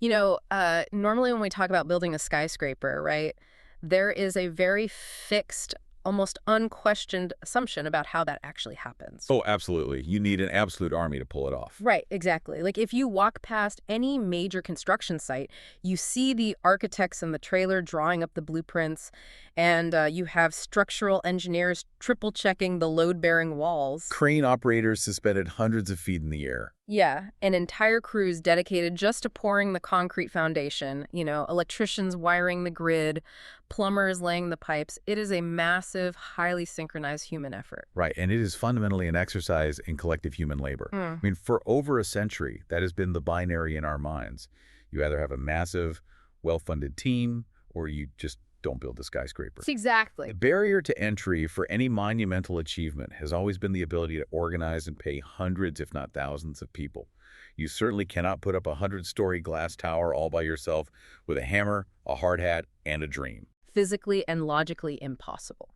Normally when we talk about building a skyscraper, right, there is a very fixed, almost unquestioned assumption about how that actually happens. Oh, absolutely. You need an absolute army to pull it off. Right, exactly. Like if you walk past any major construction site, you see the architects in the trailer drawing up the blueprints, and you have structural engineers triple checking the load-bearing walls. Crane operators suspended hundreds of feet in the air. Yeah, an entire crews dedicated just to pouring the concrete foundation, electricians wiring the grid, plumbers laying the pipes. It is a massive, highly synchronized human effort. Right, and it is fundamentally an exercise in collective human labor. I mean, for over a century, that has been the binary in our minds. You either have a massive, well-funded team, or you just don't build a skyscraper. Exactly. The barrier to entry for any monumental achievement has always been the ability to organize and pay hundreds, if not thousands, of people. You certainly cannot put up a 100-story glass tower all by yourself with a hammer, a hard hat, and a dream. Physically and logically impossible.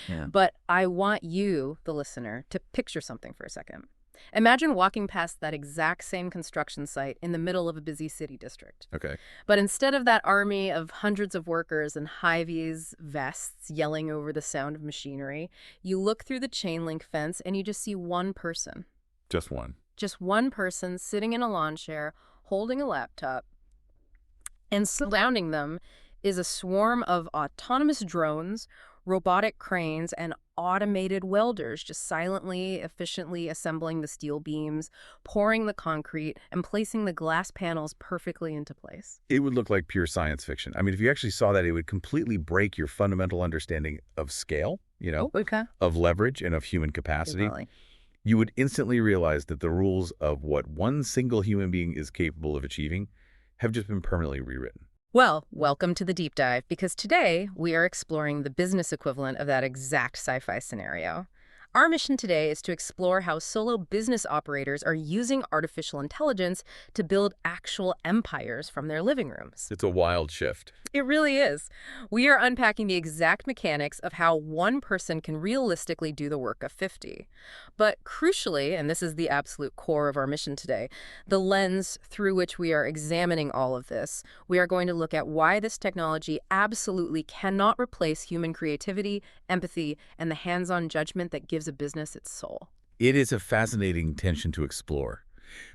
Yeah. But I want you, the listener, to picture something for a second. Imagine walking past that exact same construction site in the middle of a busy city district. Okay. But instead of that army of hundreds of workers in high-vis vests yelling over the sound of machinery, you look through the chain link fence and you just see one person. Just one. Just one person sitting in a lawn chair, holding a laptop, and surrounding them is a swarm of autonomous drones, robotic cranes, and automated welders just silently, efficiently assembling the steel beams, pouring the concrete, and placing the glass panels perfectly into place. It would look like pure science fiction. I mean, if you actually saw that, it would completely break your fundamental understanding of scale, Okay. of leverage and of human capacity. Definitely. You would instantly realize that the rules of what one single human being is capable of achieving have just been permanently rewritten. Well, welcome to the deep dive, because today we are exploring the business equivalent of that exact sci-fi scenario. Our mission today is to explore how solo business operators are using artificial intelligence to build actual empires from their living rooms. It's a wild shift. It really is. We are unpacking the exact mechanics of how one person can realistically do the work of 50. But crucially, and this is the absolute core of our mission today, the lens through which we are examining all of this, we are going to look at why this technology absolutely cannot replace human creativity, empathy, and the hands-on judgment that gives a business its soul. It is a fascinating tension to explore.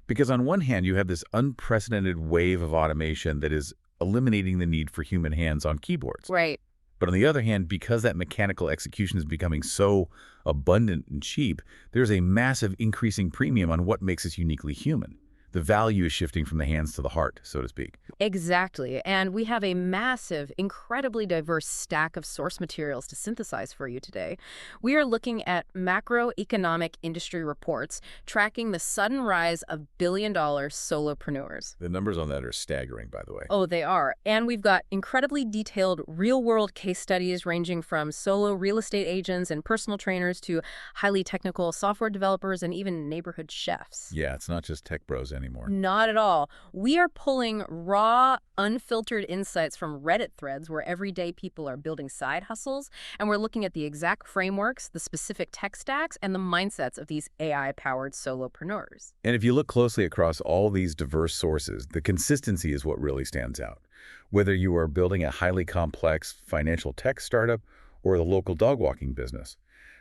Because on one hand, you have this unprecedented wave of automation that is eliminating the need for human hands on keyboards. Right. But on the other hand, because that mechanical execution is becoming so abundant and cheap, there's a massive increasing premium on what makes us uniquely human. The value is shifting from the hands to the heart, so to speak. Exactly. And we have a massive, incredibly diverse stack of source materials to synthesize for you today. We are looking at macroeconomic industry reports tracking the sudden rise of billion-dollar solopreneurs. The numbers on that are staggering, by the way. Oh, they are. And we've got incredibly detailed real-world case studies ranging from solo real estate agents and personal trainers to highly technical software developers and even neighborhood chefs. Yeah, it's not just tech bros anymore. Not at all. We are pulling raw, unfiltered insights from Reddit threads where everyday people are building side hustles, and we're looking at the exact frameworks, the specific tech stacks, and the mindsets of these AI-powered solopreneurs. And if you look closely across all these diverse sources, the consistency is what really stands out. Whether you are building a highly complex financial tech startup or the local dog walking business,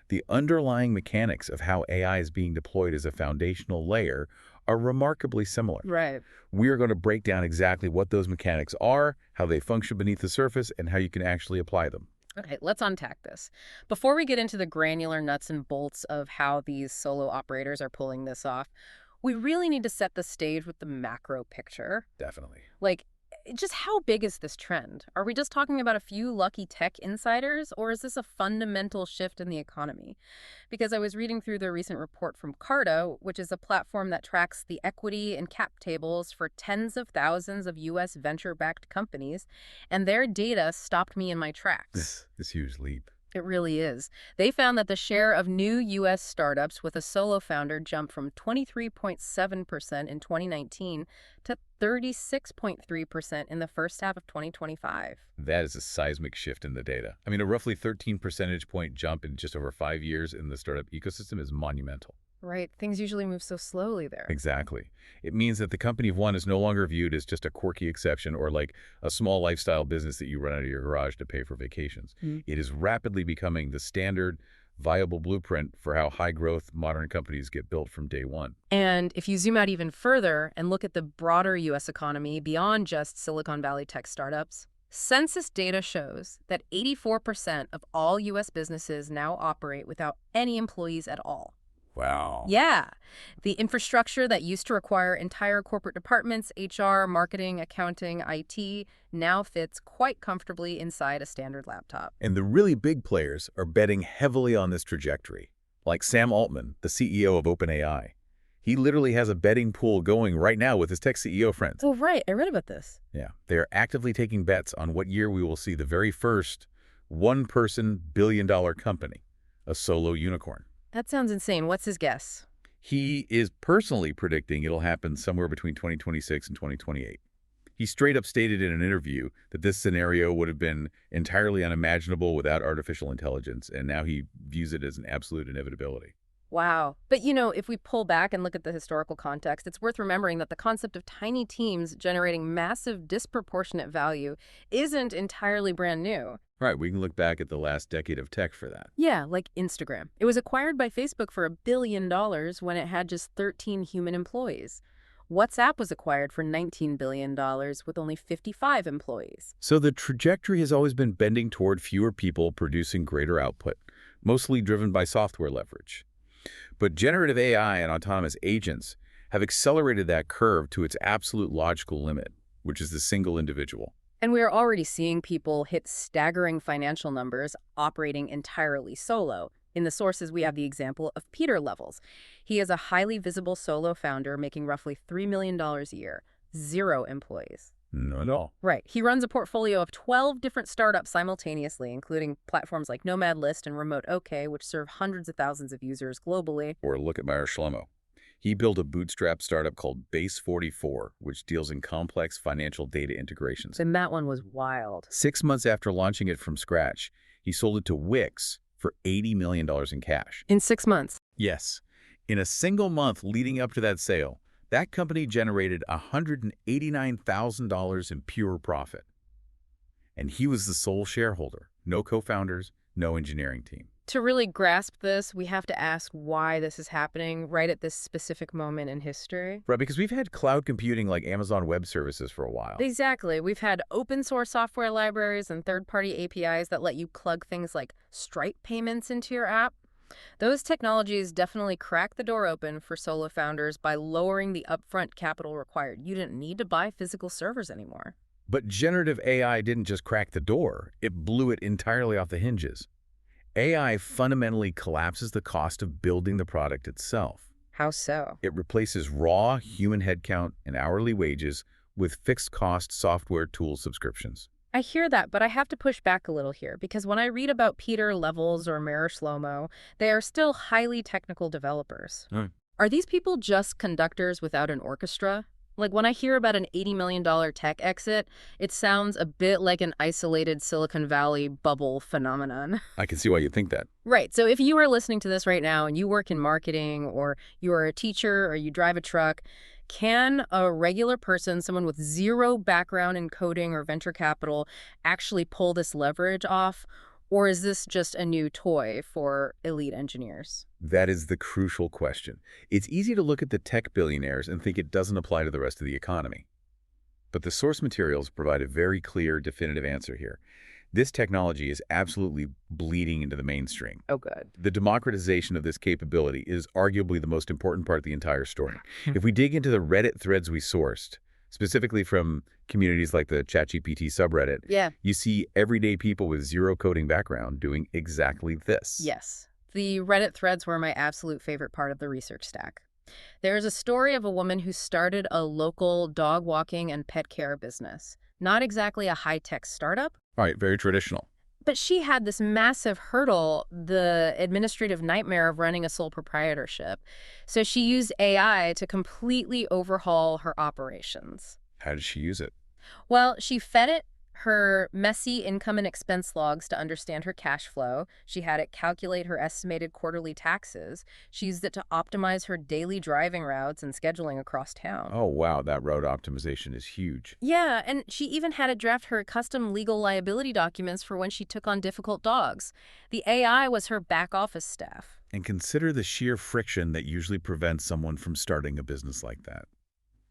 the underlying mechanics of how AI is being deployed as a foundational layer are remarkably similar. Right. We are going to break down exactly what those mechanics are, how they function beneath the surface, and how you can actually apply them. Okay, let's unpack this. Before we get into the granular nuts and bolts of how these solo operators are pulling this off, we really need to set the stage with the macro picture. Definitely. Like, just how big is this trend? Are we just talking about a few lucky tech insiders, or is this a fundamental shift in the economy? Because I was reading through the recent report from Carta, which is a platform that tracks the equity and cap tables for tens of thousands of U.S. venture-backed companies, and their data stopped me in my tracks. This huge leap. It really is. They found that the share of new U.S. startups with a solo founder jumped from 23.7% in 2019 to 36.3% in the first half of 2025. That is a seismic shift in the data. I mean, a roughly 13 percentage point jump in just over 5 years in the startup ecosystem is monumental. Right. Things usually move so slowly there. Exactly. It means that the company of one is no longer viewed as just a quirky exception or like a small lifestyle business that you run out of your garage to pay for vacations. Mm. It is rapidly becoming the standard, viable blueprint for how high-growth modern companies get built from day one. And if you zoom out even further and look at the broader U.S. economy beyond just Silicon Valley tech startups, census data shows that 84% of all U.S. businesses now operate without any employees at all. Wow. Yeah. The infrastructure that used to require entire corporate departments, HR, marketing, accounting, IT, now fits quite comfortably inside a standard laptop. And the really big players are betting heavily on this trajectory, like Sam Altman, the CEO of OpenAI. He literally has a betting pool going right now with his tech CEO friends. Oh, right. I read about this. Yeah, they are actively taking bets on what year we will see the very first one-person billion-dollar company, a solo unicorn. That sounds insane. What's his guess? He is personally predicting it'll happen somewhere between 2026 and 2028. He straight up stated in an interview that this scenario would have been entirely unimaginable without artificial intelligence, and now he views it as an absolute inevitability. Wow. But, if we pull back and look at the historical context, it's worth remembering that the concept of tiny teams generating massive disproportionate value isn't entirely brand new. Right, we can look back at the last decade of tech for that. Yeah, like Instagram. It was acquired by Facebook for $1 billion when it had just 13 human employees. WhatsApp was acquired for $19 billion with only 55 employees. So the trajectory has always been bending toward fewer people producing greater output, mostly driven by software leverage. But generative AI and autonomous agents have accelerated that curve to its absolute logical limit, which is the single individual. And we are already seeing people hit staggering financial numbers operating entirely solo. In the sources, we have the example of Peter Levels. He is a highly visible solo founder making roughly $3 million a year, 0 employees. Not at all. Right. He runs a portfolio of 12 different startups simultaneously, including platforms like Nomad List and Remote OK, which serve hundreds of thousands of users globally. Or look at Meyer Shlomo. He built a bootstrap startup called Base 44, which deals in complex financial data integrations. And that one was wild. 6 months after launching it from scratch, he sold it to Wix for $80 million in cash. In 6 months. Yes. In a single month leading up to that sale, that company generated $189,000 in pure profit. And he was the sole shareholder. No co-founders, no engineering team. To really grasp this, we have to ask why this is happening right at this specific moment in history. Right, because we've had cloud computing like Amazon Web Services for a while. Exactly. We've had open source software libraries and third-party APIs that let you plug things like Stripe payments into your app. Those technologies definitely crack the door open for solo founders by lowering the upfront capital required. You didn't need to buy physical servers anymore. But generative AI didn't just crack the door, it blew it entirely off the hinges. AI fundamentally collapses the cost of building the product itself. How so? It replaces raw human headcount and hourly wages with fixed-cost software tool subscriptions. I hear that, but I have to push back a little here because when I read about Peter Levels or Meyer Shlomo, they are still highly technical developers. Are these people just conductors without an orchestra? Like when I hear about an $80 million tech exit, it sounds a bit like an isolated Silicon Valley bubble phenomenon. I can see why you think that. Right. So if you are listening to this right now and you work in marketing or you are a teacher or you drive a truck, can a regular person, someone with zero background in coding or venture capital, actually pull this leverage off? Or is this just a new toy for elite engineers? That is the crucial question. It's easy to look at the tech billionaires and think it doesn't apply to the rest of the economy. But the source materials provide a very clear, definitive answer here. This technology is absolutely bleeding into the mainstream. Oh, good. The democratization of this capability is arguably the most important part of the entire story. If we dig into the Reddit threads we sourced, specifically from communities like the ChatGPT subreddit, you see everyday people with zero coding background doing exactly this. Yes. The Reddit threads were my absolute favorite part of the research stack. There's a story of a woman who started a local dog walking and pet care business. Not exactly a high-tech startup. All right, very traditional. But she had this massive hurdle, the administrative nightmare of running a sole proprietorship. So she used AI to completely overhaul her operations. How did she use it? Well, she fed it her messy income and expense logs to understand her cash flow. She had it calculate her estimated quarterly taxes. She used it to optimize her daily driving routes and scheduling across town. Oh, wow, that road optimization is huge. Yeah, and she even had it draft her custom legal liability documents for when she took on difficult dogs. The AI was her back office staff. And consider the sheer friction that usually prevents someone from starting a business like that.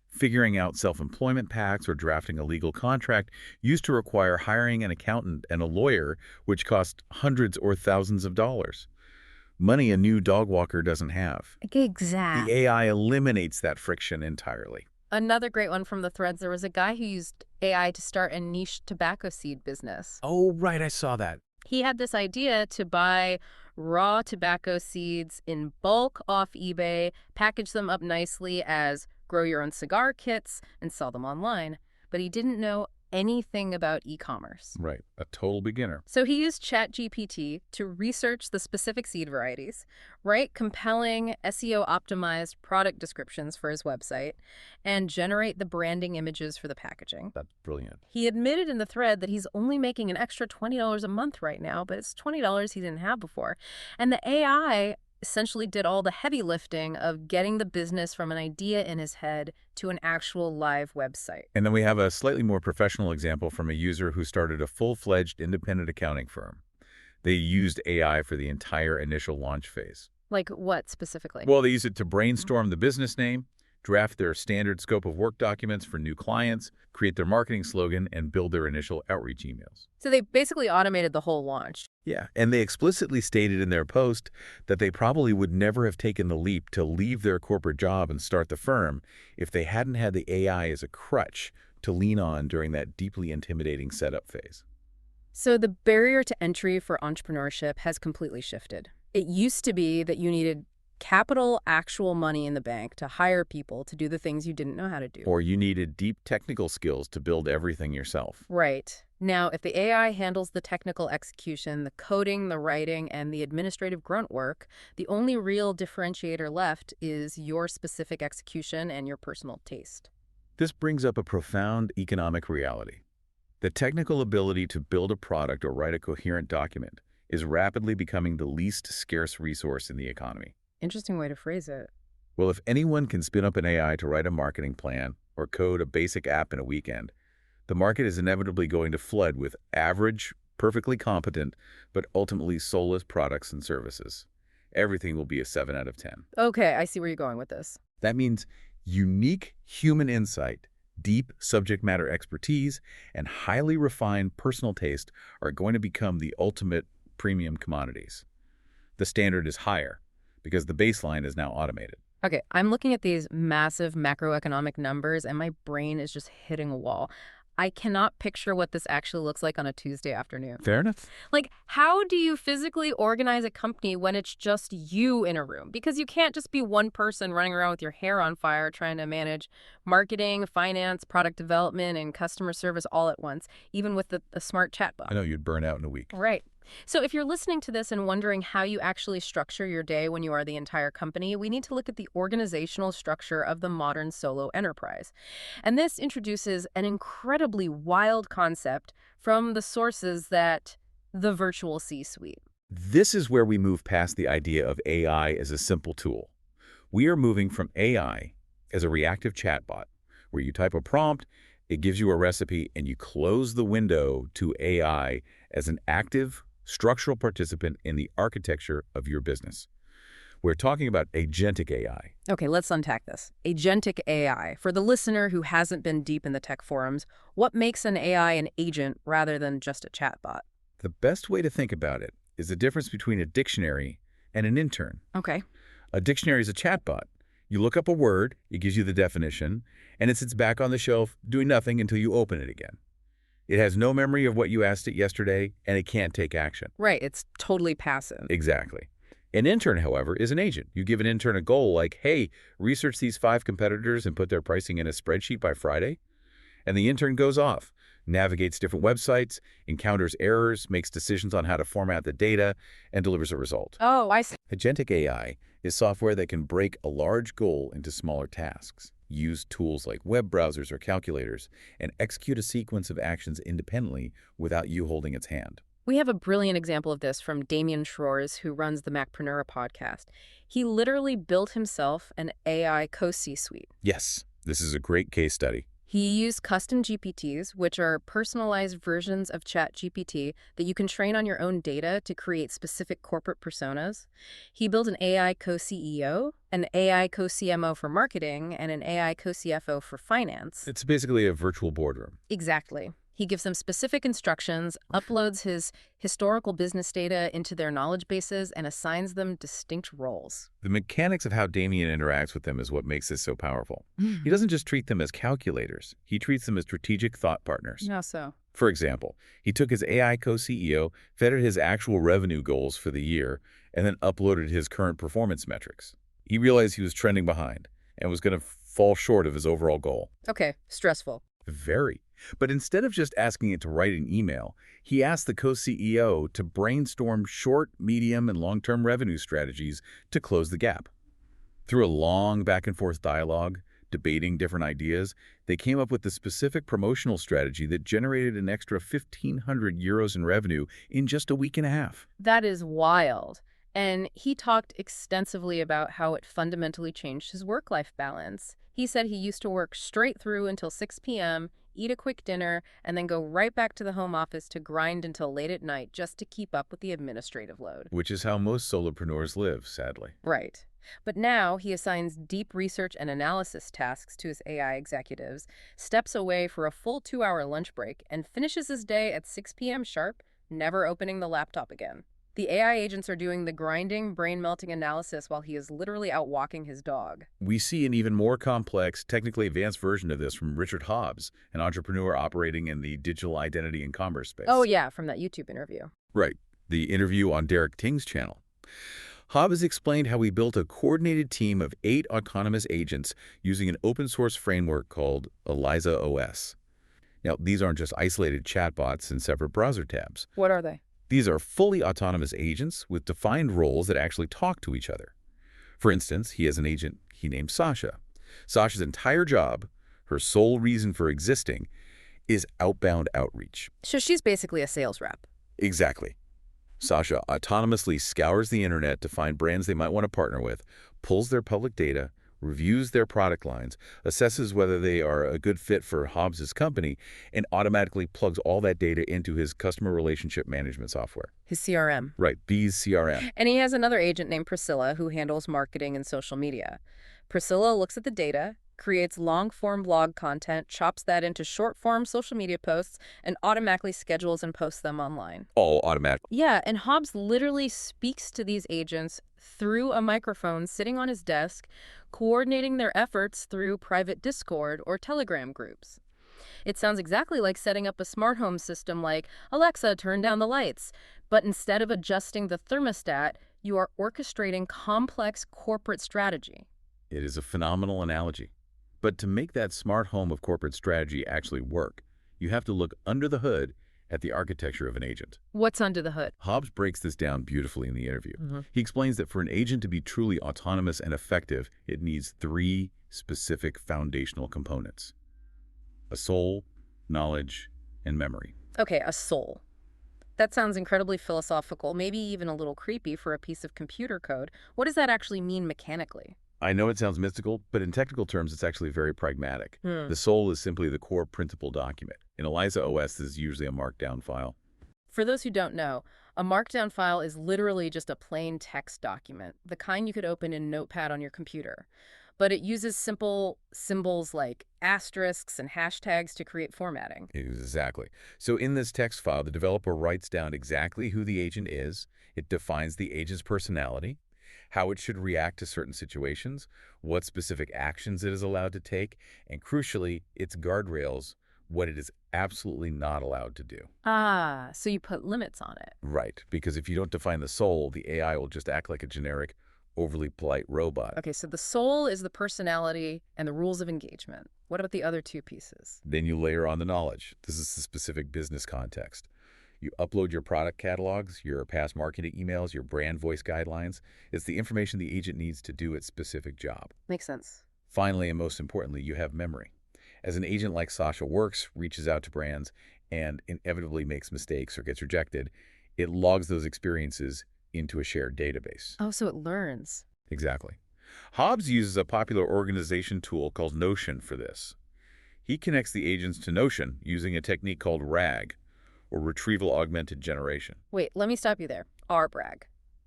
Figuring out self-employment pacts or drafting a legal contract used to require hiring an accountant and a lawyer, which cost hundreds or thousands of dollars. Money a new dog walker doesn't have. Exactly. The AI eliminates that friction entirely. Another great one from the threads, there was a guy who used AI to start a niche tobacco seed business. Oh, right, I saw that. He had this idea to buy raw tobacco seeds in bulk off eBay, package them up nicely as grow your own cigar kits, and sell them online. But he didn't know anything about e-commerce. Right, a total beginner. So he used chatgpt to research the specific seed varieties, write compelling SEO-optimized product descriptions for his website, and generate the branding images for the packaging. That's brilliant. He admitted in the thread that he's only making an extra $20 a month right now, but it's $20 he didn't have before. And the AI essentially did all the heavy lifting of getting the business from an idea in his head to an actual live website. And then we have a slightly more professional example from a user who started a full-fledged independent accounting firm. They used AI for the entire initial launch phase. Like what specifically? Well, they used it to brainstorm the business name, draft their standard scope of work documents for new clients, create their marketing slogan, and build their initial outreach emails. So they basically automated the whole launch. Yeah, and they explicitly stated in their post that they probably would never have taken the leap to leave their corporate job and start the firm if they hadn't had the AI as a crutch to lean on during that deeply intimidating setup phase. So the barrier to entry for entrepreneurship has completely shifted. It used to be that you needed capital, actual money in the bank to hire people to do the things you didn't know how to do. Or you needed deep technical skills to build everything yourself. Right. Now, if the AI handles the technical execution, the coding, the writing, and the administrative grunt work, the only real differentiator left is your specific execution and your personal taste. This brings up a profound economic reality. The technical ability to build a product or write a coherent document is rapidly becoming the least scarce resource in the economy. Interesting way to phrase it. Well, if anyone can spin up an AI to write a marketing plan or code a basic app in a weekend, the market is inevitably going to flood with average, perfectly competent, but ultimately soulless products and services. Everything will be a 7 out of 10. Okay, I see where you're going with this. That means unique human insight, deep subject matter expertise, and highly refined personal taste are going to become the ultimate premium commodities. The standard is higher because the baseline is now automated. Okay, I'm looking at these massive macroeconomic numbers and my brain is just hitting a wall. I cannot picture what this actually looks like on a Tuesday afternoon. Fair enough. Like, how do you physically organize a company when it's just you in a room? Because you can't just be one person running around with your hair on fire trying to manage marketing, finance, product development, and customer service all at once, even with a smart chatbot. I know you'd burn out in a week. Right. So if you're listening to this and wondering how you actually structure your day when you are the entire company, we need to look at the organizational structure of the modern solo enterprise. And this introduces an incredibly wild concept from the sources that the virtual C-suite. This is where we move past the idea of AI as a simple tool. We are moving from AI as a reactive chatbot, where you type a prompt, it gives you a recipe, and you close the window to AI as an active, structural participant in the architecture of your business. We're talking about agentic AI. Okay, let's unpack this. Agentic AI. For the listener who hasn't been deep in the tech forums, what makes an AI an agent rather than just a chatbot? The best way to think about it is the difference between a dictionary and an intern. Okay. A dictionary is a chatbot. You look up a word, it gives you the definition, and it sits back on the shelf doing nothing until you open it again. It has no memory of what you asked it yesterday, and it can't take action. Right, it's totally passive. Exactly. An intern, however, is an agent. You give an intern a goal like, hey, research these 5 competitors and put their pricing in a spreadsheet by Friday. And the intern goes off, navigates different websites, encounters errors, makes decisions on how to format the data, and delivers a result. Oh, I see. Agentic AI is software that can break a large goal into smaller tasks. use tools like web browsers or calculators, and execute a sequence of actions independently without you holding its hand. We have a brilliant example of this from Damien Schroers, who runs the Macpreneur podcast. He literally built himself an AI co-C-suite. Yes, this is a great case study. He used custom GPTs, which are personalized versions of chatgpt that you can train on your own data to create specific corporate personas. He built an AI co-CEO, an AI co-CMO for marketing, and an AI co-CFO for finance. It's basically a virtual boardroom. Exactly. He gives them specific instructions, uploads his historical business data into their knowledge bases, and assigns them distinct roles. The mechanics of how Damien interacts with them is what makes this so powerful. He doesn't just treat them as calculators. He treats them as strategic thought partners. How so? For example, he took his AI co-CEO, fed it his actual revenue goals for the year, and then uploaded his current performance metrics. He realized he was trending behind and was going to fall short of his overall goal. Okay, stressful. Very. But instead of just asking it to write an email, he asked the co-CEO to brainstorm short, medium, and long-term revenue strategies to close the gap. Through a long back-and-forth dialogue, debating different ideas, they came up with the specific promotional strategy that generated an extra 1,500 euros in revenue in just a week and a half. That is wild. And he talked extensively about how it fundamentally changed his work-life balance. He said he used to work straight through until 6 p.m., eat a quick dinner, and then go right back to the home office to grind until late at night just to keep up with the administrative load. Which is how most solopreneurs live, sadly. Right. But now he assigns deep research and analysis tasks to his AI executives, steps away for a full 2-hour lunch break, and finishes his day at 6 p.m. sharp, never opening the laptop again. The AI agents are doing the grinding, brain-melting analysis while he is literally out walking his dog. We see an even more complex, technically advanced version of this from Richard Hobbs, an entrepreneur operating in the digital identity and commerce space. Oh yeah, from that YouTube interview. Right, the interview on Derek Ting's channel. Hobbs explained how he built a coordinated team of 8 autonomous agents using an open-source framework called Eliza OS. Now, these aren't just isolated chatbots in separate browser tabs. What are they? These are fully autonomous agents with defined roles that actually talk to each other. For instance, he has an agent he named Sasha. Sasha's entire job, her sole reason for existing, is outbound outreach. So she's basically a sales rep. Exactly. Sasha autonomously scours the internet to find brands they might want to partner with, pulls their public data, reviews their product lines, assesses whether they are a good fit for Hobbs' company, and automatically plugs all that data into his customer relationship management software. His CRM. Right, B's CRM. And he has another agent named Priscilla who handles marketing and social media. Priscilla looks at the data, creates long-form blog content, chops that into short-form social media posts, and automatically schedules and posts them online. All automatic. Yeah, and Hobbs literally speaks to these agents through a microphone sitting on his desk, coordinating their efforts through private Discord or Telegram groups. It sounds exactly like setting up a smart home system like, Alexa, turn down the lights. But instead of adjusting the thermostat, you are orchestrating complex corporate strategy. It is a phenomenal analogy. But to make that smart home of corporate strategy actually work, you have to look under the hood at the architecture of an agent. What's under the hood? Hobbs breaks this down beautifully in the interview. He explains that for an agent to be truly autonomous and effective, it needs 3 specific foundational components: a soul, knowledge, and memory. Okay, a soul. That sounds incredibly philosophical, maybe even a little creepy for a piece of computer code. What does that actually mean mechanically? I know it sounds mystical, but in technical terms, it's actually very pragmatic. The soul is simply the core printable document. In Eliza OS, this is usually a markdown file. For those who don't know, a markdown file is literally just a plain text document, the kind you could open in Notepad on your computer. But it uses simple symbols like asterisks and hashtags to create formatting. Exactly. So in this text file, the developer writes down exactly who the agent is. It defines the agent's personality, how it should react to certain situations, what specific actions it is allowed to take, and crucially, its guardrails, what it is absolutely not allowed to do. Ah, so you put limits on it. Right, because if you don't define the soul, the AI will just act like a generic, overly polite robot. Okay, so the soul is the personality and the rules of engagement. What about the other 2 pieces? Then you layer on the knowledge. This is the specific business context. You upload your product catalogs, your past marketing emails, your brand voice guidelines. It's the information the agent needs to do its specific job. Makes sense. Finally, and most importantly, you have memory. As an agent like Sasha works, reaches out to brands, and inevitably makes mistakes or gets rejected, it logs those experiences into a shared database. Oh, so it learns. Exactly. Hobbs uses a popular organization tool called Notion for this. He connects the agents to Notion using a technique called RAG, or Retrieval Augmented Generation. Wait, let me stop you there. RBRAG.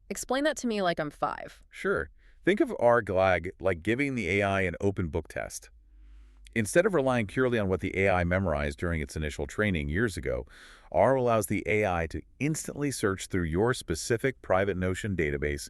Explain that to me like I'm 5. Sure. Think of RGLAG like giving the AI an open book test. Instead of relying purely on what the AI memorized during its initial training years ago, R allows the AI to instantly search through your specific private Notion database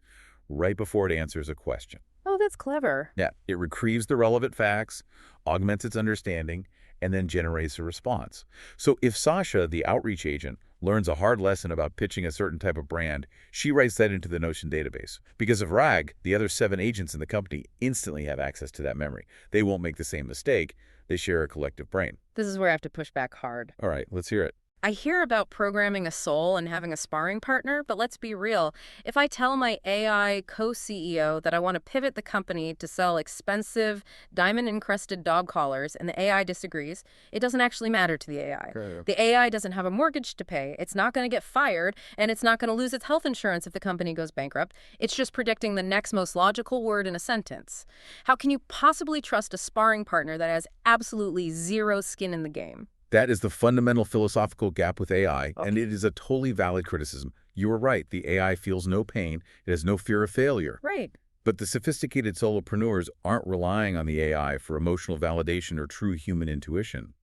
right before it answers a question. Oh, that's clever. Yeah, it retrieves the relevant facts, augments its understanding, and then generates a response. So if Sasha, the outreach agent, learns a hard lesson about pitching a certain type of brand, she writes that into the Notion database. Because of RAG, the other 7 agents in the company instantly have access to that memory. They won't make the same mistake. They share a collective brain. This is where I have to push back hard. All right, let's hear it. I hear about programming a soul and having a sparring partner, but let's be real. If I tell my AI co-CEO that I want to pivot the company to sell expensive, diamond-encrusted dog collars and the AI disagrees, it doesn't actually matter to the AI. Okay. The AI doesn't have a mortgage to pay, it's not going to get fired, and it's not going to lose its health insurance if the company goes bankrupt. It's just predicting the next most logical word in a sentence. How can you possibly trust a sparring partner that has absolutely zero skin in the game? That is the fundamental philosophical gap with AI, Okay. and it is a totally valid criticism. You are right. The AI feels no pain. It has no fear of failure. Right. But the sophisticated solopreneurs aren't relying on the AI for emotional validation or true human intuition.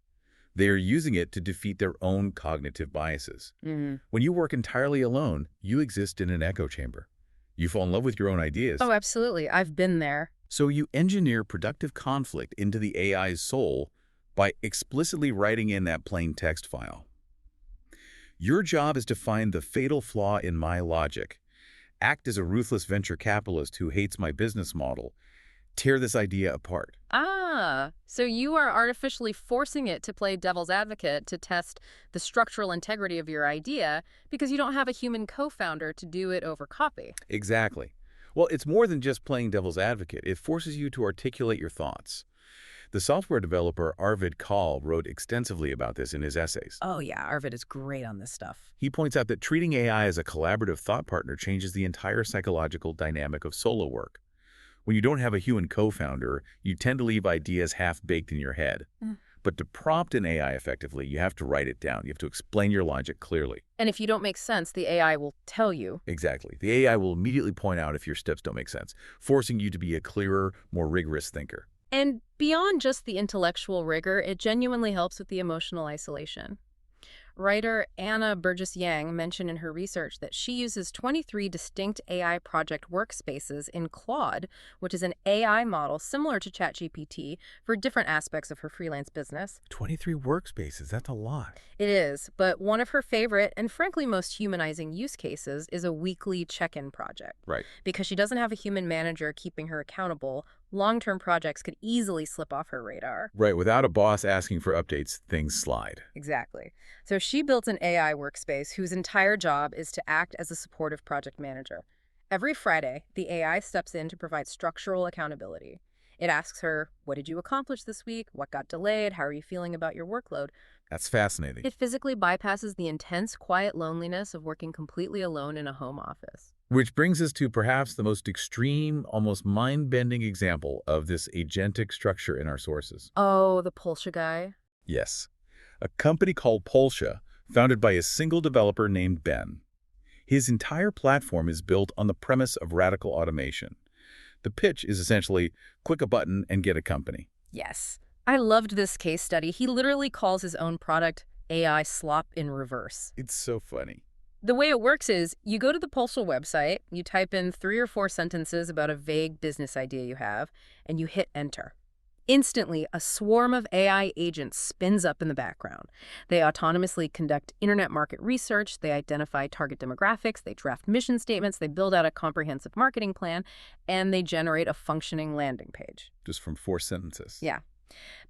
They are using it to defeat their own cognitive biases. Mm-hmm. When you work entirely alone, you exist in an echo chamber. You fall in love with your own ideas. Oh, absolutely. I've been there. So you engineer productive conflict into the AI's soul by explicitly writing in that plain text file. Your job is to find the fatal flaw in my logic, act as a ruthless venture capitalist who hates my business model, tear this idea apart. Ah, so you are artificially forcing it to play devil's advocate to test the structural integrity of your idea because you don't have a human co-founder to do it over copy. Exactly. Well, it's more than just playing devil's advocate. It forces you to articulate your thoughts. The software developer Arvid Kahl wrote extensively about this in his essays. Oh yeah, Arvid is great on this stuff. He points out that treating AI as a collaborative thought partner changes the entire psychological dynamic of solo work. When you don't have a human co-founder, you tend to leave ideas half-baked in your head. But to prompt an AI effectively, you have to write it down. You have to explain your logic clearly. And if you don't make sense, the AI will tell you. Exactly. The AI will immediately point out if your steps don't make sense, forcing you to be a clearer, more rigorous thinker. And beyond just the intellectual rigor, it genuinely helps with the emotional isolation. Writer Anna Burgess-Yang mentioned in her research that she uses 23 distinct AI project workspaces in Claude, which is an AI model similar to ChatGPT, for different aspects of her freelance business. 23 workspaces, that's a lot. It is, but one of her favorite and frankly most humanizing use cases is a weekly check-in project. Right. Because she doesn't have a human manager keeping her accountable, long-term projects could easily slip off her radar. Right, without a boss asking for updates, things slide. Exactly. So she built an AI workspace whose entire job is to act as a supportive project manager. Every Friday, the AI steps in to provide structural accountability. It asks her, what did you accomplish this week? What got delayed? How are you feeling about your workload? That's fascinating. It physically bypasses the intense, quiet loneliness of working completely alone in a home office. Which brings us to perhaps the most extreme, almost mind-bending example of this agentic structure in our sources. Oh, the Polsha guy? Yes. A company called Polsha, founded by a single developer named Ben. His entire platform is built on the premise of radical automation. The pitch is essentially, click a button and get a company. Yes. I loved this case study. He literally calls his own product AI slop in reverse. It's so funny. The way it works is you go to the Postal website, you type in 3 or 4 sentences about a vague business idea you have, and you hit enter. Instantly, a swarm of AI agents spins up in the background. They autonomously conduct internet market research, they identify target demographics, they draft mission statements, they build out a comprehensive marketing plan, and they generate a functioning landing page. Just from 4 sentences. Yeah.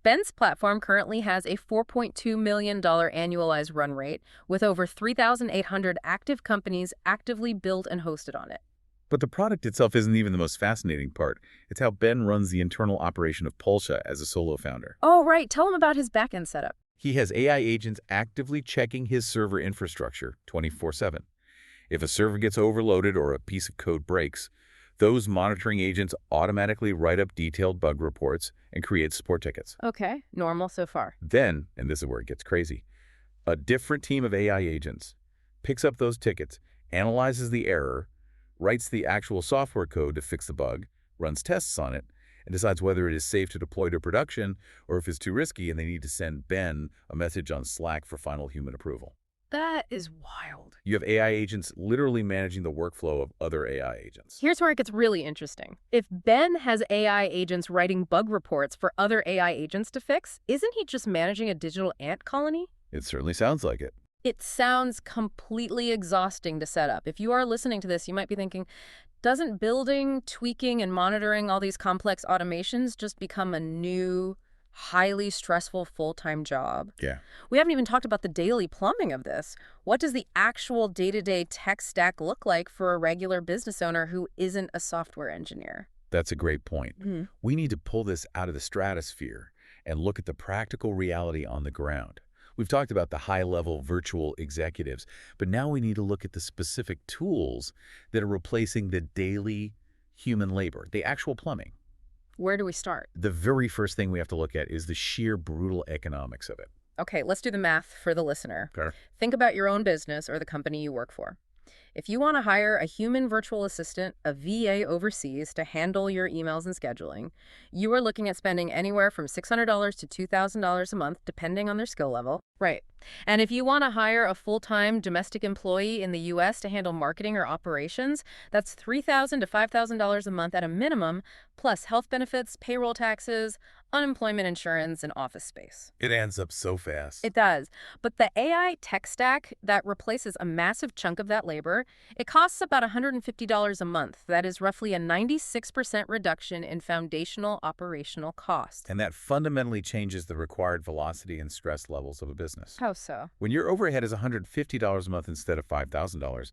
Ben's platform currently has a $4.2 million annualized run rate with over 3,800 active companies actively built and hosted on it. But the product itself isn't even the most fascinating part. It's how Ben runs the internal operation of Pulsha as a solo founder. Oh, right. Tell him about his backend setup. He has AI agents actively checking his server infrastructure 24/7. If a server gets overloaded or a piece of code breaks, those monitoring agents automatically write up detailed bug reports and create support tickets. Okay, normal so far. Then, and this is where it gets crazy, a different team of AI agents picks up those tickets, analyzes the error, writes the actual software code to fix the bug, runs tests on it, and decides whether it is safe to deploy to production or if it's too risky and they need to send Ben a message on Slack for final human approval. That is wild. You have AI agents literally managing the workflow of other AI agents. Here's where it gets really interesting. If Ben has AI agents writing bug reports for other AI agents to fix, isn't he just managing a digital ant colony? It certainly sounds like it. It sounds completely exhausting to set up. If you are listening to this, you might be thinking, doesn't building, tweaking, and monitoring all these complex automations just become a new, highly stressful full-time job? Yeah. We haven't even talked about the daily plumbing of this. What does the actual day-to-day tech stack look like for a regular business owner who isn't a software engineer? That's a great point. We need to pull this out of the stratosphere and look at the practical reality on the ground. We've talked about the high-level virtual executives, but now we need to look at the specific tools that are replacing the daily human labor, the actual plumbing. Where do we start? The very first thing we have to look at is the sheer brutal economics of it. Okay, let's do the math for the listener. Okay. Think about your own business or the company you work for. If you want to hire a human virtual assistant, a VA overseas, to handle your emails and scheduling, you are looking at spending anywhere from $600 to $2,000 a month, depending on their skill level. Right. And if you want to hire a full-time domestic employee in the U.S. to handle marketing or operations, that's $3,000 to $5,000 a month at a minimum, plus health benefits, payroll taxes, unemployment insurance, and office space. It adds up so fast. It does. But the AI tech stack that replaces a massive chunk of that labor, it costs about $150 a month. That is roughly a 96% reduction in foundational operational cost. And that fundamentally changes the required velocity and stress levels of a business. How so? When your overhead is $150 a month instead of $5,000,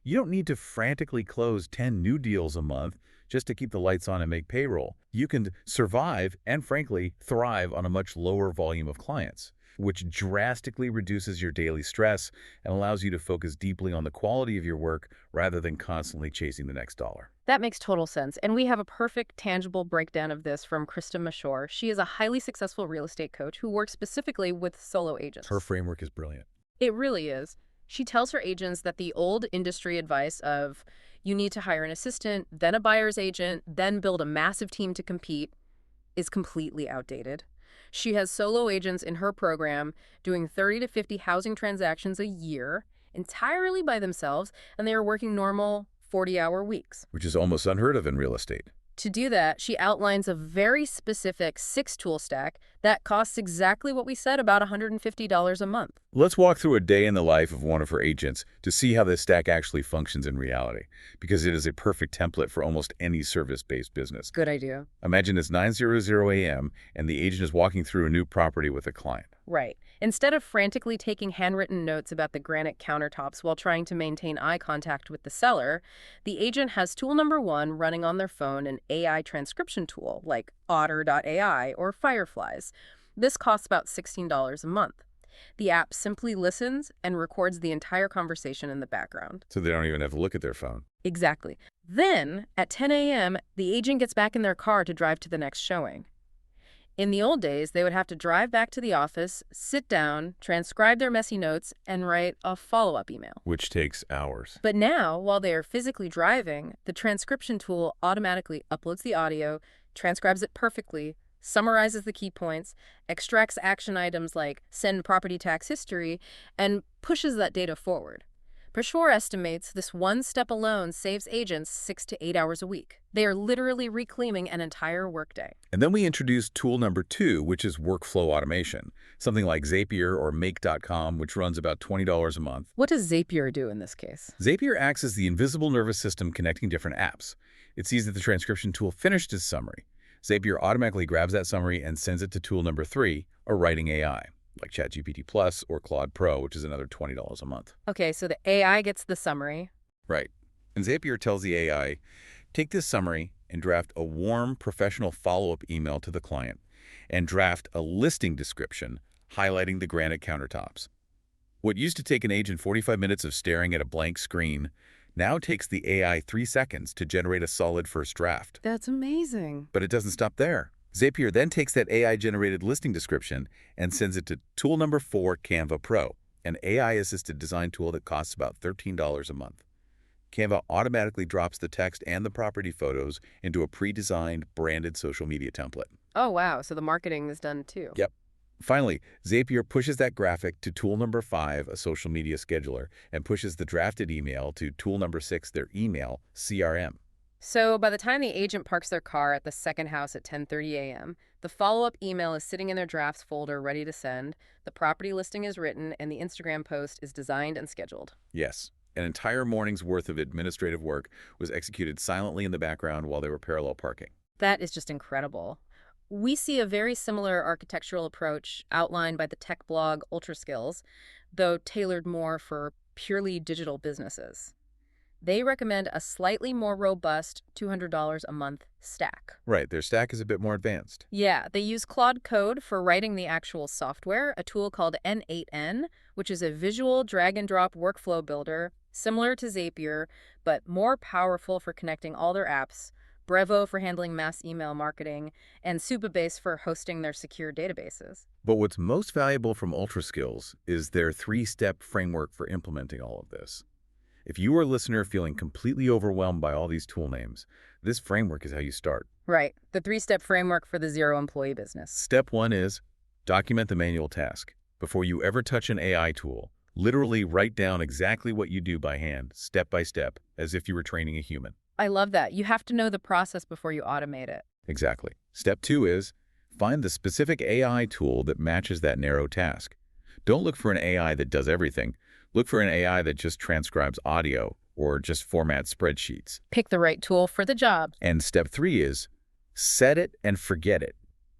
you don't need to frantically close 10 new deals a month just to keep the lights on and make payroll. You can survive and, frankly, thrive on a much lower volume of clients, which drastically reduces your daily stress and allows you to focus deeply on the quality of your work rather than constantly chasing the next dollar. That makes total sense. And we have a perfect, tangible breakdown of this from Krista Mashore. She is a highly successful real estate coach who works specifically with solo agents. Her framework is brilliant. It really is. She tells her agents that the old industry advice of you need to hire an assistant, then a buyer's agent, then build a massive team to compete is completely outdated. She has solo agents in her program doing 30 to 50 housing transactions a year entirely by themselves, and they are working normal 40-hour weeks. Which is almost unheard of in real estate. To do that, she outlines a very specific 6-tool stack that costs exactly what we said, about $150 a month. Let's walk through a day in the life of one of her agents to see how this stack actually functions in reality, because it is a perfect template for almost any service-based business. Good idea. Imagine it's 9:00 a.m. and the agent is walking through a new property with a client. Right. Instead of frantically taking handwritten notes about the granite countertops while trying to maintain eye contact with the seller, the agent has tool number 1 running on their phone, an AI transcription tool like Otter.ai or Fireflies. This costs about $16 a month. The app simply listens and records the entire conversation in the background. So they don't even have to look at their phone. Exactly. Then, at 10 a.m., the agent gets back in their car to drive to the next showing. In the old days, they would have to drive back to the office, sit down, transcribe their messy notes, and write a follow-up email. Which takes hours. But now, while they are physically driving, the transcription tool automatically uploads the audio, transcribes it perfectly, summarizes the key points, extracts action items like send property tax history, and pushes that data forward. Mashore estimates this one step alone saves agents 6 to 8 hours a week. They are literally reclaiming an entire workday. And then we introduced tool number 2, which is workflow automation. Something like Zapier or Make.com, which runs about $20 a month. What does Zapier do in this case? Zapier acts as the invisible nervous system connecting different apps. It sees that the transcription tool finished its summary. Zapier automatically grabs that summary and sends it to tool number 3, or writing AI, like ChatGPT Plus or Claude Pro, which is another $20 a month. Okay, so the AI gets the summary. Right. And Zapier tells the AI, take this summary and draft a warm, professional follow-up email to the client and draft a listing description highlighting the granite countertops. What used to take an agent 45 minutes of staring at a blank screen now takes the AI 3 seconds to generate a solid first draft. That's amazing. But it doesn't stop there. Zapier then takes that AI-generated listing description and sends it to tool number 4, Canva Pro, an AI-assisted design tool that costs about $13 a month. Canva automatically drops the text and the property photos into a pre-designed, branded social media template. Oh, wow. So the marketing is done too. Yep. Finally, Zapier pushes that graphic to tool number 5, a social media scheduler, and pushes the drafted email to tool number 6, their email CRM. So by the time the agent parks their car at the second house at 10:30 a.m., the follow-up email is sitting in their drafts folder ready to send, the property listing is written, and the Instagram post is designed and scheduled. Yes. An entire morning's worth of administrative work was executed silently in the background while they were parallel parking. That is just incredible. We see a very similar architectural approach outlined by the tech blog UltraSkills, though tailored more for purely digital businesses. They recommend a slightly more robust $200 a month stack. Right, their stack is a bit more advanced. Yeah, they use Claude Code for writing the actual software, a tool called N8N, which is a visual drag-and-drop workflow builder, similar to Zapier, but more powerful for connecting all their apps, Brevo for handling mass email marketing, and Supabase for hosting their secure databases. But what's most valuable from UltraSkills is their 3-step framework for implementing all of this. If you are a listener feeling completely overwhelmed by all these tool names, this framework is how you start. Right, the 3-step framework for the zero-employee business. Step 1 is document the manual task. Before you ever touch an AI tool, literally write down exactly what you do by hand, step by step, as if you were training a human. I love that. You have to know the process before you automate it. Exactly. Step 2 is find the specific AI tool that matches that narrow task. Don't look for an AI that does everything. Look for an AI that just transcribes audio or just formats spreadsheets. Pick the right tool for the job. And step 3 is set it and forget it.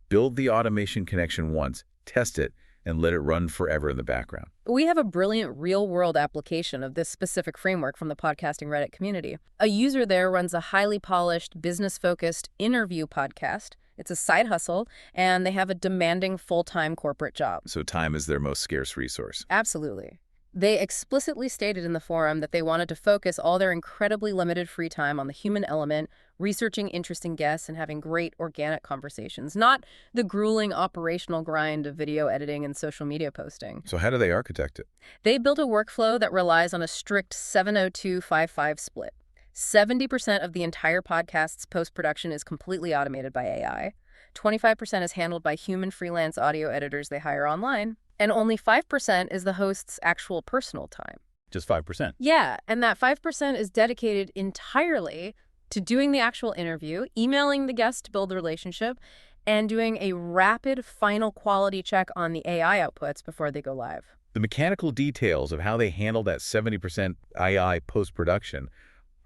Build the automation connection once, test it, and let it run forever in the background. We have a brilliant real-world application of this specific framework from the podcasting Reddit community. A user there runs a highly polished, business-focused interview podcast. It's a side hustle, and they have a demanding full-time corporate job. So time is their most scarce resource. Absolutely. They explicitly stated in the forum that they wanted to focus all their incredibly limited free time on the human element, researching interesting guests and having great organic conversations, not the grueling operational grind of video editing and social media posting. So how do they architect it? They built a workflow that relies on a strict 702-5-5 split. 70% of the entire podcast's post-production is completely automated by AI. 25% is handled by human freelance audio editors they hire online. And only 5% is the host's actual personal time. Just 5%. Yeah, and that 5% is dedicated entirely to doing the actual interview, emailing the guest to build the relationship, and doing a rapid final quality check on the AI outputs before they go live. The mechanical details of how they handle that 70% AI post-production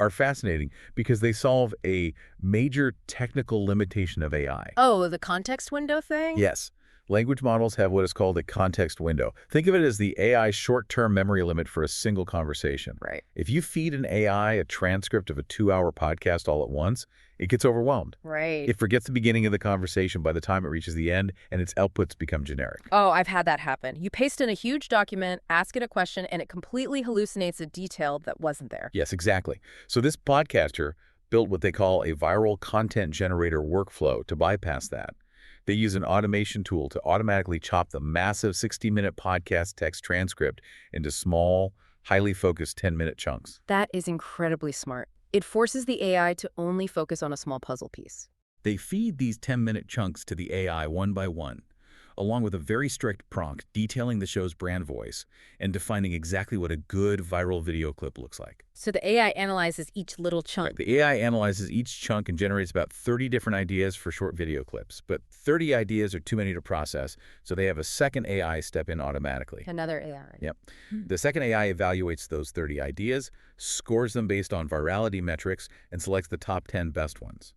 are fascinating because they solve a major technical limitation of AI. Oh, the context window thing? Yes. Language models have what is called a context window. Think of it as the AI's short-term memory limit for a single conversation. Right. If you feed an AI a transcript of a 2-hour podcast all at once, it gets overwhelmed. Right. It forgets the beginning of the conversation by the time it reaches the end, and its outputs become generic. Oh, I've had that happen. You paste in a huge document, ask it a question, and it completely hallucinates a detail that wasn't there. Yes, exactly. So this podcaster built what they call a viral content generator workflow to bypass that. They use an automation tool to automatically chop the massive 60-minute podcast text transcript into small, highly focused 10-minute chunks. That is incredibly smart. It forces the AI to only focus on a small puzzle piece. They feed these 10-minute chunks to the AI one by one, along with a very strict prompt detailing the show's brand voice and defining exactly what a good viral video clip looks like. So the AI analyzes each little chunk. Right. The AI analyzes each chunk and generates about 30 different ideas for short video clips. But 30 ideas are too many to process, so they have a second AI step in automatically. Another AI. Yep. The second AI evaluates those 30 ideas, scores them based on virality metrics, and selects the top 10 best ones.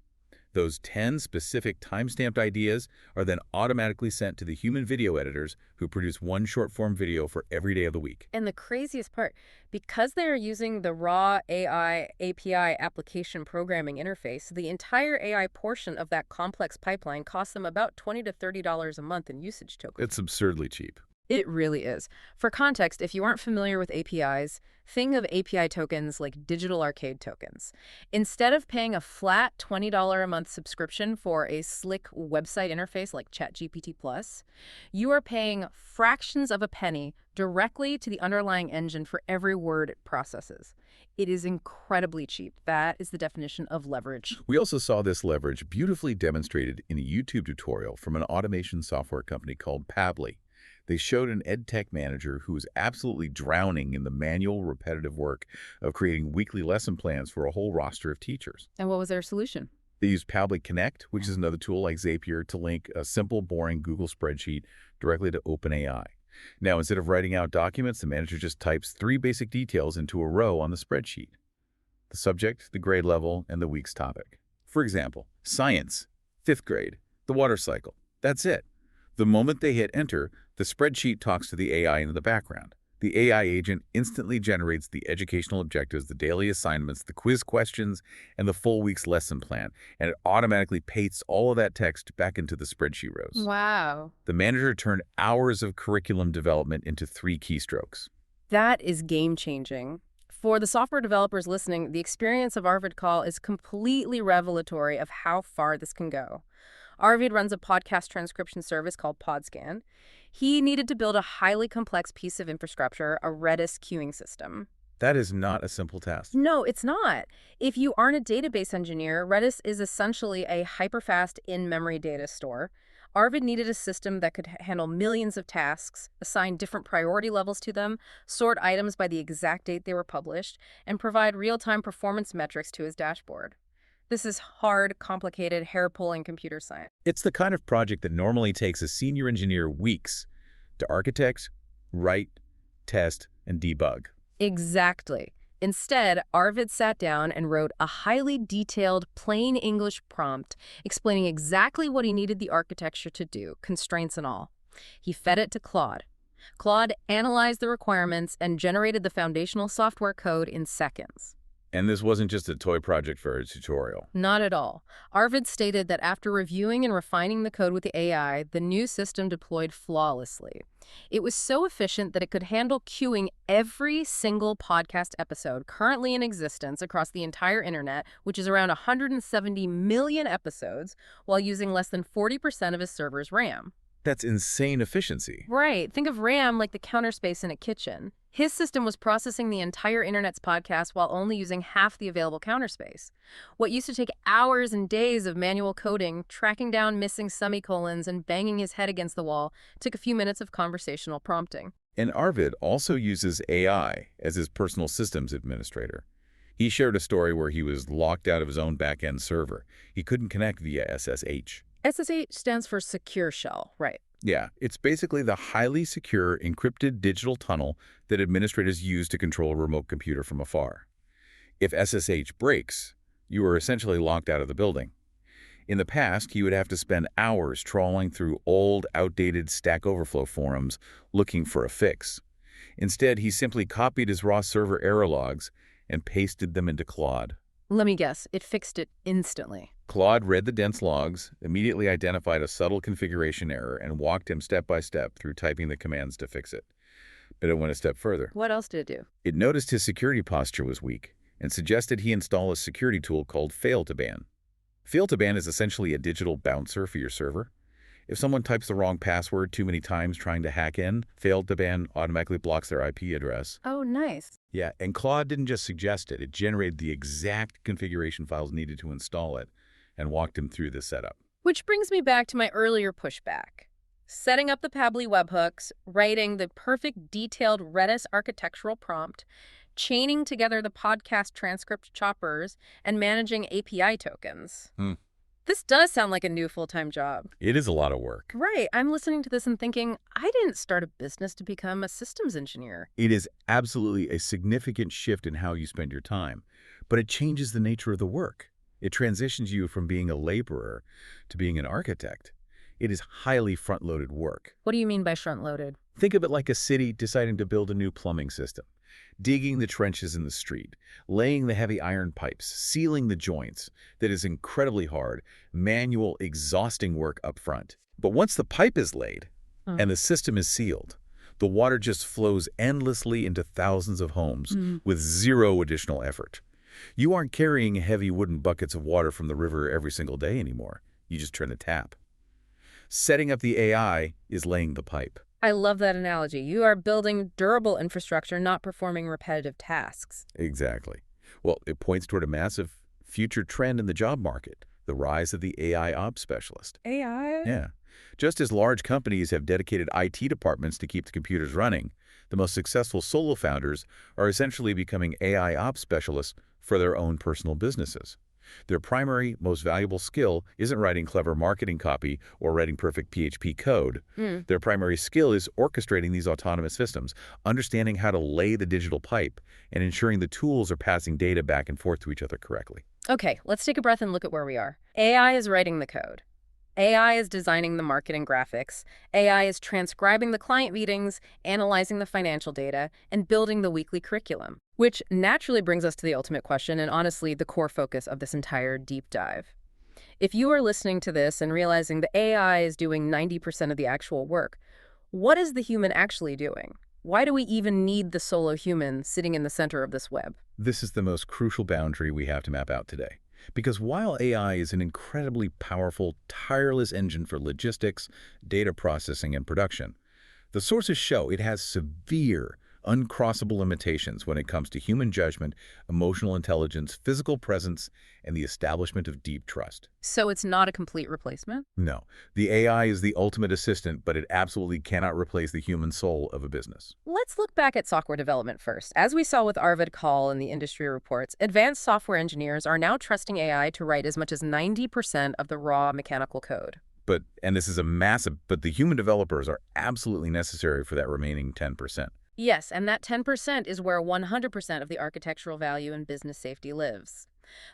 Those 10 specific time-stamped ideas are then automatically sent to the human video editors who produce one short-form video for every day of the week. And the craziest part, because they are using the raw AI API application programming interface, the entire AI portion of that complex pipeline costs them about $20 to $30 a month in usage tokens. It's absurdly cheap. It really is. For context, if you aren't familiar with APIs, think of API tokens like digital arcade tokens. Instead of paying a flat $20 a month subscription for a slick website interface like ChatGPT Plus, you are paying fractions of a penny directly to the underlying engine for every word it processes. It is incredibly cheap. That is the definition of leverage. We also saw this leverage beautifully demonstrated in a YouTube tutorial from an automation software company called Pabbly. They showed an EdTech manager who was absolutely drowning in the manual, repetitive work of creating weekly lesson plans for a whole roster of teachers. And what was their solution? They used Pabbly Connect, which is another tool like Zapier, to link a simple, boring Google spreadsheet directly to OpenAI. Now, instead of writing out documents, the manager just types 3 basic details into a row on the spreadsheet: the subject, the grade level, and the week's topic. For example, science, 5th grade, the water cycle. That's it. The moment they hit enter, the spreadsheet talks to the AI in the background. The AI agent instantly generates the educational objectives, the daily assignments, the quiz questions, and the full week's lesson plan, and it automatically pastes all of that text back into the spreadsheet rows. Wow. The manager turned hours of curriculum development into 3 keystrokes. That is game-changing. For the software developers listening, the experience of Arvid Kahl is completely revelatory of how far this can go. Arvid runs a podcast transcription service called Podscan. He needed to build a highly complex piece of infrastructure, a Redis queuing system. That is not a simple task. No, it's not. If you aren't a database engineer, Redis is essentially a hyperfast in-memory data store. Arvid needed a system that could handle millions of tasks, assign different priority levels to them, sort items by the exact date they were published, and provide real-time performance metrics to his dashboard. This is hard, complicated, hair-pulling computer science. It's the kind of project that normally takes a senior engineer weeks to architect, write, test, and debug. Exactly. Instead, Arvid sat down and wrote a highly detailed, plain English prompt explaining exactly what he needed the architecture to do, constraints and all. He fed it to Claude. Claude analyzed the requirements and generated the foundational software code in seconds. And this wasn't just a toy project for a tutorial. Not at all. Arvid stated that after reviewing and refining the code with the AI, the new system deployed flawlessly. It was so efficient that it could handle queuing every single podcast episode currently in existence across the entire internet, which is around 170 million episodes, while using less than 40% of his server's RAM. That's insane efficiency. Right. Think of RAM like the counter space in a kitchen. His system was processing the entire internet's podcasts while only using half the available counter space. What used to take hours and days of manual coding, tracking down missing semicolons, and banging his head against the wall, took a few minutes of conversational prompting. And Arvid also uses AI as his personal systems administrator. He shared a story where he was locked out of his own back-end server. He couldn't connect via SSH. SSH stands for Secure Shell, right? Yeah, it's basically the highly secure, encrypted digital tunnel that administrators use to control a remote computer from afar. If SSH breaks, you are essentially locked out of the building. In the past, he would have to spend hours trawling through old, outdated Stack Overflow forums looking for a fix. Instead, he simply copied his raw server error logs and pasted them into Claude. Let me guess, it fixed it instantly. Claude read the dense logs, immediately identified a subtle configuration error, and walked him step by step through typing the commands to fix it. But it went a step further. What else did it do? It noticed his security posture was weak and suggested he install a security tool called Fail2Ban. Fail2Ban is essentially a digital bouncer for your server. If someone types the wrong password too many times trying to hack in, Fail2Ban automatically blocks their IP address. Oh, nice. Yeah, and Claude didn't just suggest it. It generated the exact configuration files needed to install it and walked him through the setup. Which brings me back to my earlier pushback. Setting up the Pabbly webhooks, writing the perfect detailed Redis architectural prompt, chaining together the podcast transcript choppers, and managing API tokens. This does sound like a new full-time job. It is a lot of work. Right. I'm listening to this and thinking, I didn't start a business to become a systems engineer. It is absolutely a significant shift in how you spend your time, but it changes the nature of the work. It transitions you from being a laborer to being an architect. It is highly front-loaded work. What do you mean by front-loaded? Think of it like a city deciding to build a new plumbing system. Digging the trenches in the street, laying the heavy iron pipes, sealing the joints. That is incredibly hard, manual, exhausting work up front. But once the pipe is laid and the system is sealed, the water just flows endlessly into thousands of homes with zero additional effort. You aren't carrying heavy wooden buckets of water from the river every single day anymore. You just turn the tap. Setting up the AI is laying the pipe. I love that analogy. You are building durable infrastructure, not performing repetitive tasks. Exactly. Well, it points toward a massive future trend in the job market, the rise of the AI ops specialist. AI? Yeah. Just as large companies have dedicated IT departments to keep the computers running, the most successful solo founders are essentially becoming AI ops specialists for their own personal businesses. Their primary, most valuable skill isn't writing clever marketing copy or writing perfect PHP code. Their primary skill is orchestrating these autonomous systems, understanding how to lay the digital pipe, and ensuring the tools are passing data back and forth to each other correctly. Okay, let's take a breath and look at where we are. AI is writing the code. AI is designing the marketing graphics. AI is transcribing the client meetings, analyzing the financial data, and building the weekly curriculum. Which naturally brings us to the ultimate question and honestly the core focus of this entire deep dive. If you are listening to this and realizing the AI is doing 90% of the actual work, what is the human actually doing? Why do we even need the solo human sitting in the center of this web? This is the most crucial boundary we have to map out today. Because while AI is an incredibly powerful, tireless engine for logistics, data processing, and production, the sources show it has severe, uncrossable limitations when it comes to human judgment, emotional intelligence, physical presence, and the establishment of deep trust. So it's not a complete replacement? No, the AI is the ultimate assistant, but it absolutely cannot replace the human soul of a business. Let's look back at software development first. As we saw with Arvid Kahl in the industry reports, advanced software engineers are now trusting AI to write as much as 90% of the raw mechanical code. And this is a massive, but the human developers are absolutely necessary for that remaining 10%. Yes, and that 10% is where 100% of the architectural value and business safety lives.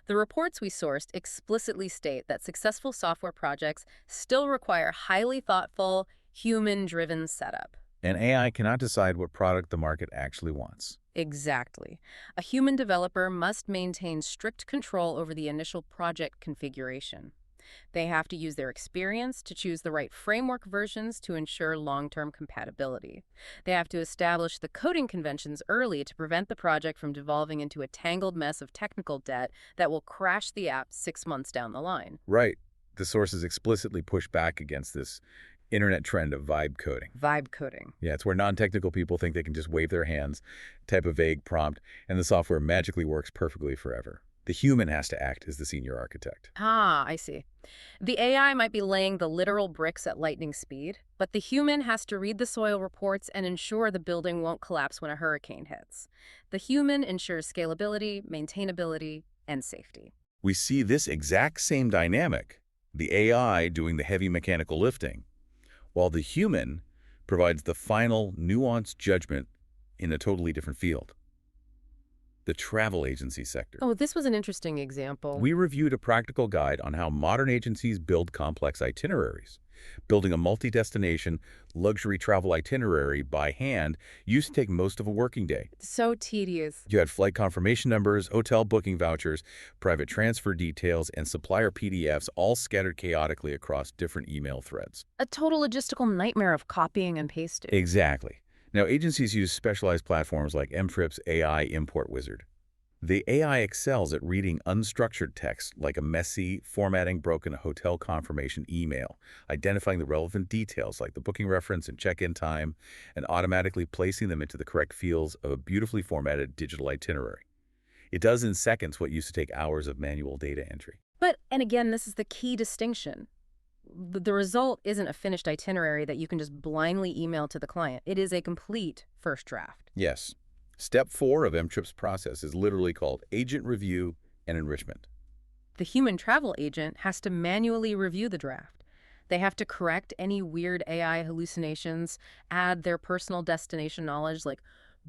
The reports we sourced explicitly state that successful software projects still require highly thoughtful, human-driven setup. And AI cannot decide what product the market actually wants. Exactly. A human developer must maintain strict control over the initial project configuration. They have to use their experience to choose the right framework versions to ensure long-term compatibility. They have to establish the coding conventions early to prevent the project from devolving into a tangled mess of technical debt that will crash the app 6 months down the line. Right. The sources explicitly push back against this internet trend of vibe coding. Vibe coding. Yeah, it's where non-technical people think they can just wave their hands, type a vague prompt, and the software magically works perfectly forever. The human has to act as the senior architect. Ah, I see. The AI might be laying the literal bricks at lightning speed, but the human has to read the soil reports and ensure the building won't collapse when a hurricane hits. The human ensures scalability, maintainability, and safety. We see this exact same dynamic, the AI doing the heavy mechanical lifting, while the human provides the final, nuanced judgment in a totally different field. The travel agency sector. Oh, this was an interesting example. We reviewed a practical guide on how modern agencies build complex itineraries. Building a multi-destination, luxury travel itinerary by hand used to take most of a working day. So tedious. You had flight confirmation numbers, hotel booking vouchers, private transfer details, and supplier PDFs all scattered chaotically across different email threads. A total logistical nightmare of copying and pasting. Exactly. Now, agencies use specialized platforms like Mtrip's AI Import Wizard. The AI excels at reading unstructured text like a messy, formatting-broken hotel confirmation email, identifying the relevant details like the booking reference and check-in time, and automatically placing them into the correct fields of a beautifully formatted digital itinerary. It does in seconds what used to take hours of manual data entry. And again, this is the key distinction. The result isn't a finished itinerary that you can just blindly email to the client. It is a complete first draft. Yes. Step 4 of Mtrip's process is literally called agent review and enrichment. The human travel agent has to manually review the draft. They have to correct any weird AI hallucinations, add their personal destination knowledge like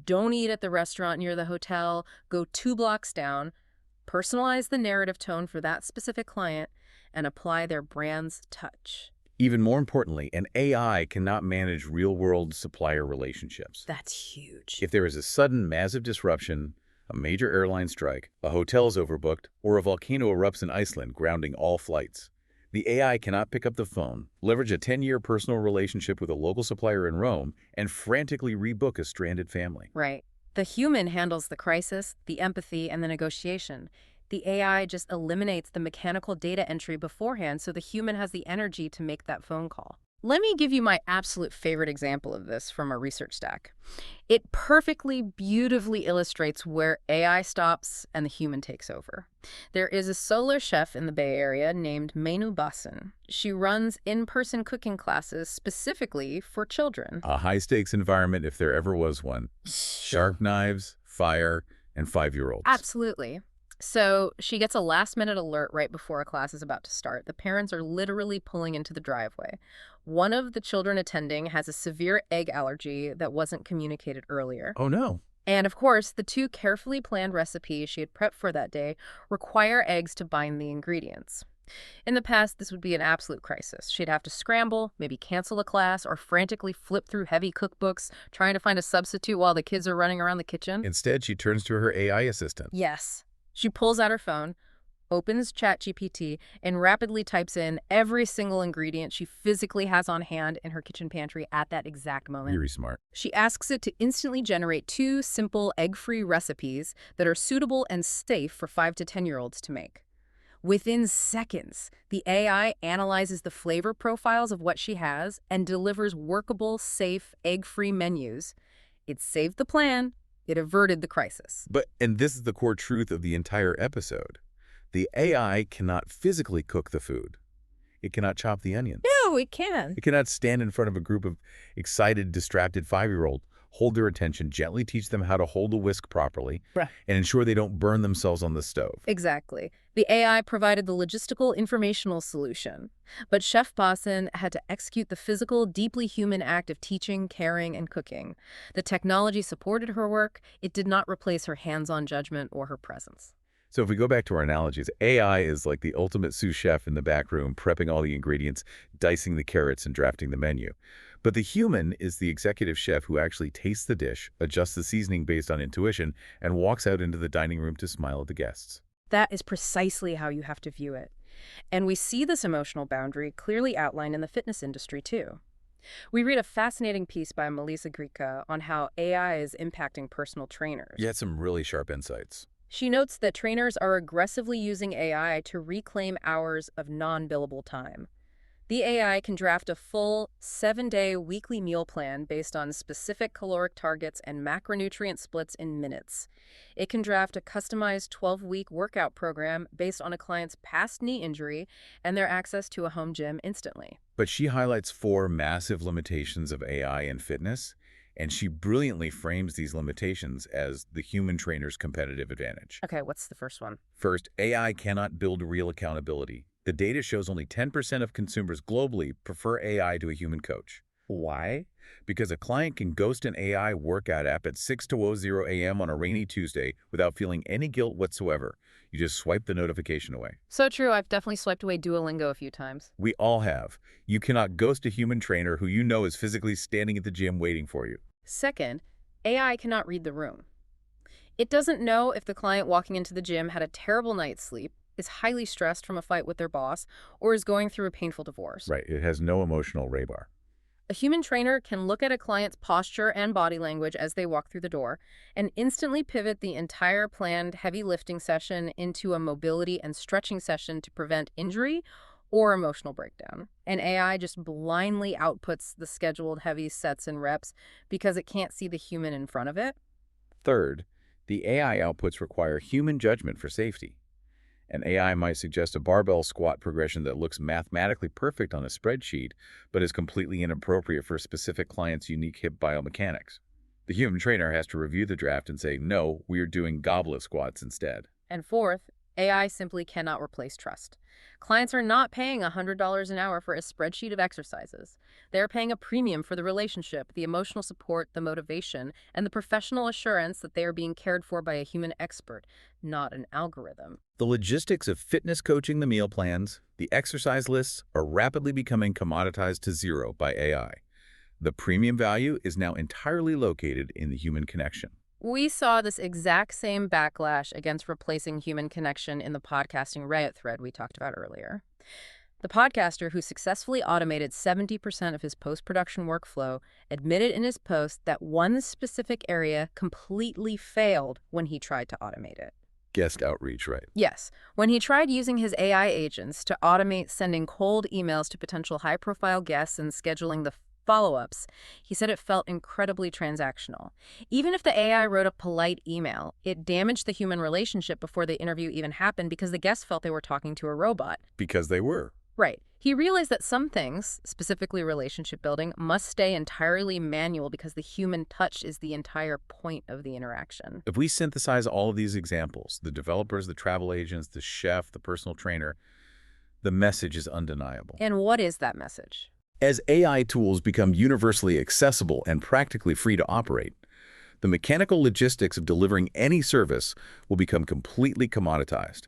don't eat at the restaurant near the hotel, go 2 blocks down, personalize the narrative tone for that specific client, and apply their brand's touch. Even more importantly, an AI cannot manage real-world supplier relationships. That's huge. If there is a sudden massive disruption, a major airline strike, a hotel is overbooked, or a volcano erupts in Iceland, grounding all flights, the AI cannot pick up the phone, leverage a 10-year personal relationship with a local supplier in Rome, and frantically rebook a stranded family. Right. The human handles the crisis, the empathy, and the negotiation. The AI just eliminates the mechanical data entry beforehand so the human has the energy to make that phone call. Let me give you my absolute favorite example of this from our research stack. It perfectly, beautifully illustrates where AI stops and the human takes over. There is a solo chef in the Bay Area named Menu Basin. She runs in-person cooking classes specifically for children. A high-stakes environment if there ever was one. Sharp knives, fire, and 5-year-olds. Absolutely. So she gets a last-minute alert right before a class is about to start. The parents are literally pulling into the driveway. One of the children attending has a severe egg allergy that wasn't communicated earlier. Oh, no. And of course, the 2 carefully planned recipes she had prepped for that day require eggs to bind the ingredients. In the past, this would be an absolute crisis. She'd have to scramble, maybe cancel the class, or frantically flip through heavy cookbooks, trying to find a substitute while the kids are running around the kitchen. Instead, she turns to her AI assistant. Yes. She pulls out her phone, opens ChatGPT, and rapidly types in every single ingredient she physically has on hand in her kitchen pantry at that exact moment. Very smart. She asks it to instantly generate 2 simple egg-free recipes that are suitable and safe for 5 to 10-year-olds to make. Within seconds, the AI analyzes the flavor profiles of what she has and delivers workable, safe, egg-free menus. It saved the plan. It averted the crisis. And this is the core truth of the entire episode. The AI cannot physically cook the food. It cannot chop the onions. No, it can. It cannot stand in front of a group of excited, distracted 5-year-olds, hold their attention, gently teach them how to hold a whisk properly, Right. and ensure they don't burn themselves on the stove. Exactly. The AI provided the logistical informational solution, but Chef Basin had to execute the physical, deeply human act of teaching, caring, and cooking. The technology supported her work. It did not replace her hands-on judgment or her presence. So if we go back to our analogies, AI is like the ultimate sous chef in the back room, prepping all the ingredients, dicing the carrots, and drafting the menu. But the human is the executive chef who actually tastes the dish, adjusts the seasoning based on intuition, and walks out into the dining room to smile at the guests. That is precisely how you have to view it. And we see this emotional boundary clearly outlined in the fitness industry, too. We read a fascinating piece by Melissa Grieca on how AI is impacting personal trainers. You had some really sharp insights. She notes that trainers are aggressively using AI to reclaim hours of non-billable time. The AI can draft a full 7-day weekly meal plan based on specific caloric targets and macronutrient splits in minutes. It can draft a customized 12-week workout program based on a client's past knee injury and their access to a home gym instantly. But she highlights 4 massive limitations of AI in fitness, and she brilliantly frames these limitations as the human trainer's competitive advantage. Okay, what's the first one? First, AI cannot build real accountability. The data shows only 10% of consumers globally prefer AI to a human coach. Why? Because a client can ghost an AI workout app at 6:00 a.m. on a rainy Tuesday without feeling any guilt whatsoever. You just swipe the notification away. So true, I've definitely swiped away Duolingo a few times. We all have. You cannot ghost a human trainer who you know is physically standing at the gym waiting for you. Second, AI cannot read the room. It doesn't know if the client walking into the gym had a terrible night's sleep, is highly stressed from a fight with their boss, or is going through a painful divorce. Right. It has no emotional radar. A human trainer can look at a client's posture and body language as they walk through the door and instantly pivot the entire planned heavy lifting session into a mobility and stretching session to prevent injury or emotional breakdown. And AI just blindly outputs the scheduled heavy sets and reps because it can't see the human in front of it. Third, the AI outputs require human judgment for safety. An AI might suggest a barbell squat progression that looks mathematically perfect on a spreadsheet, but is completely inappropriate for a specific client's unique hip biomechanics. The human trainer has to review the draft and say, no, we are doing goblet squats instead. And fourth, AI simply cannot replace trust. Clients are not paying $100 an hour for a spreadsheet of exercises. They're paying a premium for the relationship, the emotional support, the motivation, and the professional assurance that they are being cared for by a human expert, not an algorithm. The logistics of fitness coaching, the meal plans, the exercise lists are rapidly becoming commoditized to zero by AI. The premium value is now entirely located in the human connection. We saw this exact same backlash against replacing human connection in the podcasting Reddit thread we talked about earlier. The podcaster who successfully automated 70% of his post-production workflow admitted in his post that one specific area completely failed when he tried to automate it. Guest outreach, right? Yes, when he tried using his AI agents to automate sending cold emails to potential high-profile guests and scheduling the follow-ups, he said it felt incredibly transactional. Even if the AI wrote a polite email, it damaged the human relationship before the interview even happened because the guests felt they were talking to a robot. Because they were. Right. He realized that some things, specifically relationship building, must stay entirely manual because the human touch is the entire point of the interaction. If we synthesize all of these examples, the developers, the travel agents, the chef, the personal trainer, the message is undeniable. And what is that message? As AI tools become universally accessible and practically free to operate, the mechanical logistics of delivering any service will become completely commoditized.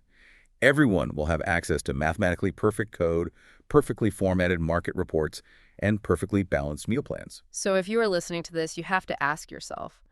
Everyone will have access to mathematically perfect code, perfectly formatted market reports, and perfectly balanced meal plans. So if you are listening to this, you have to ask yourself,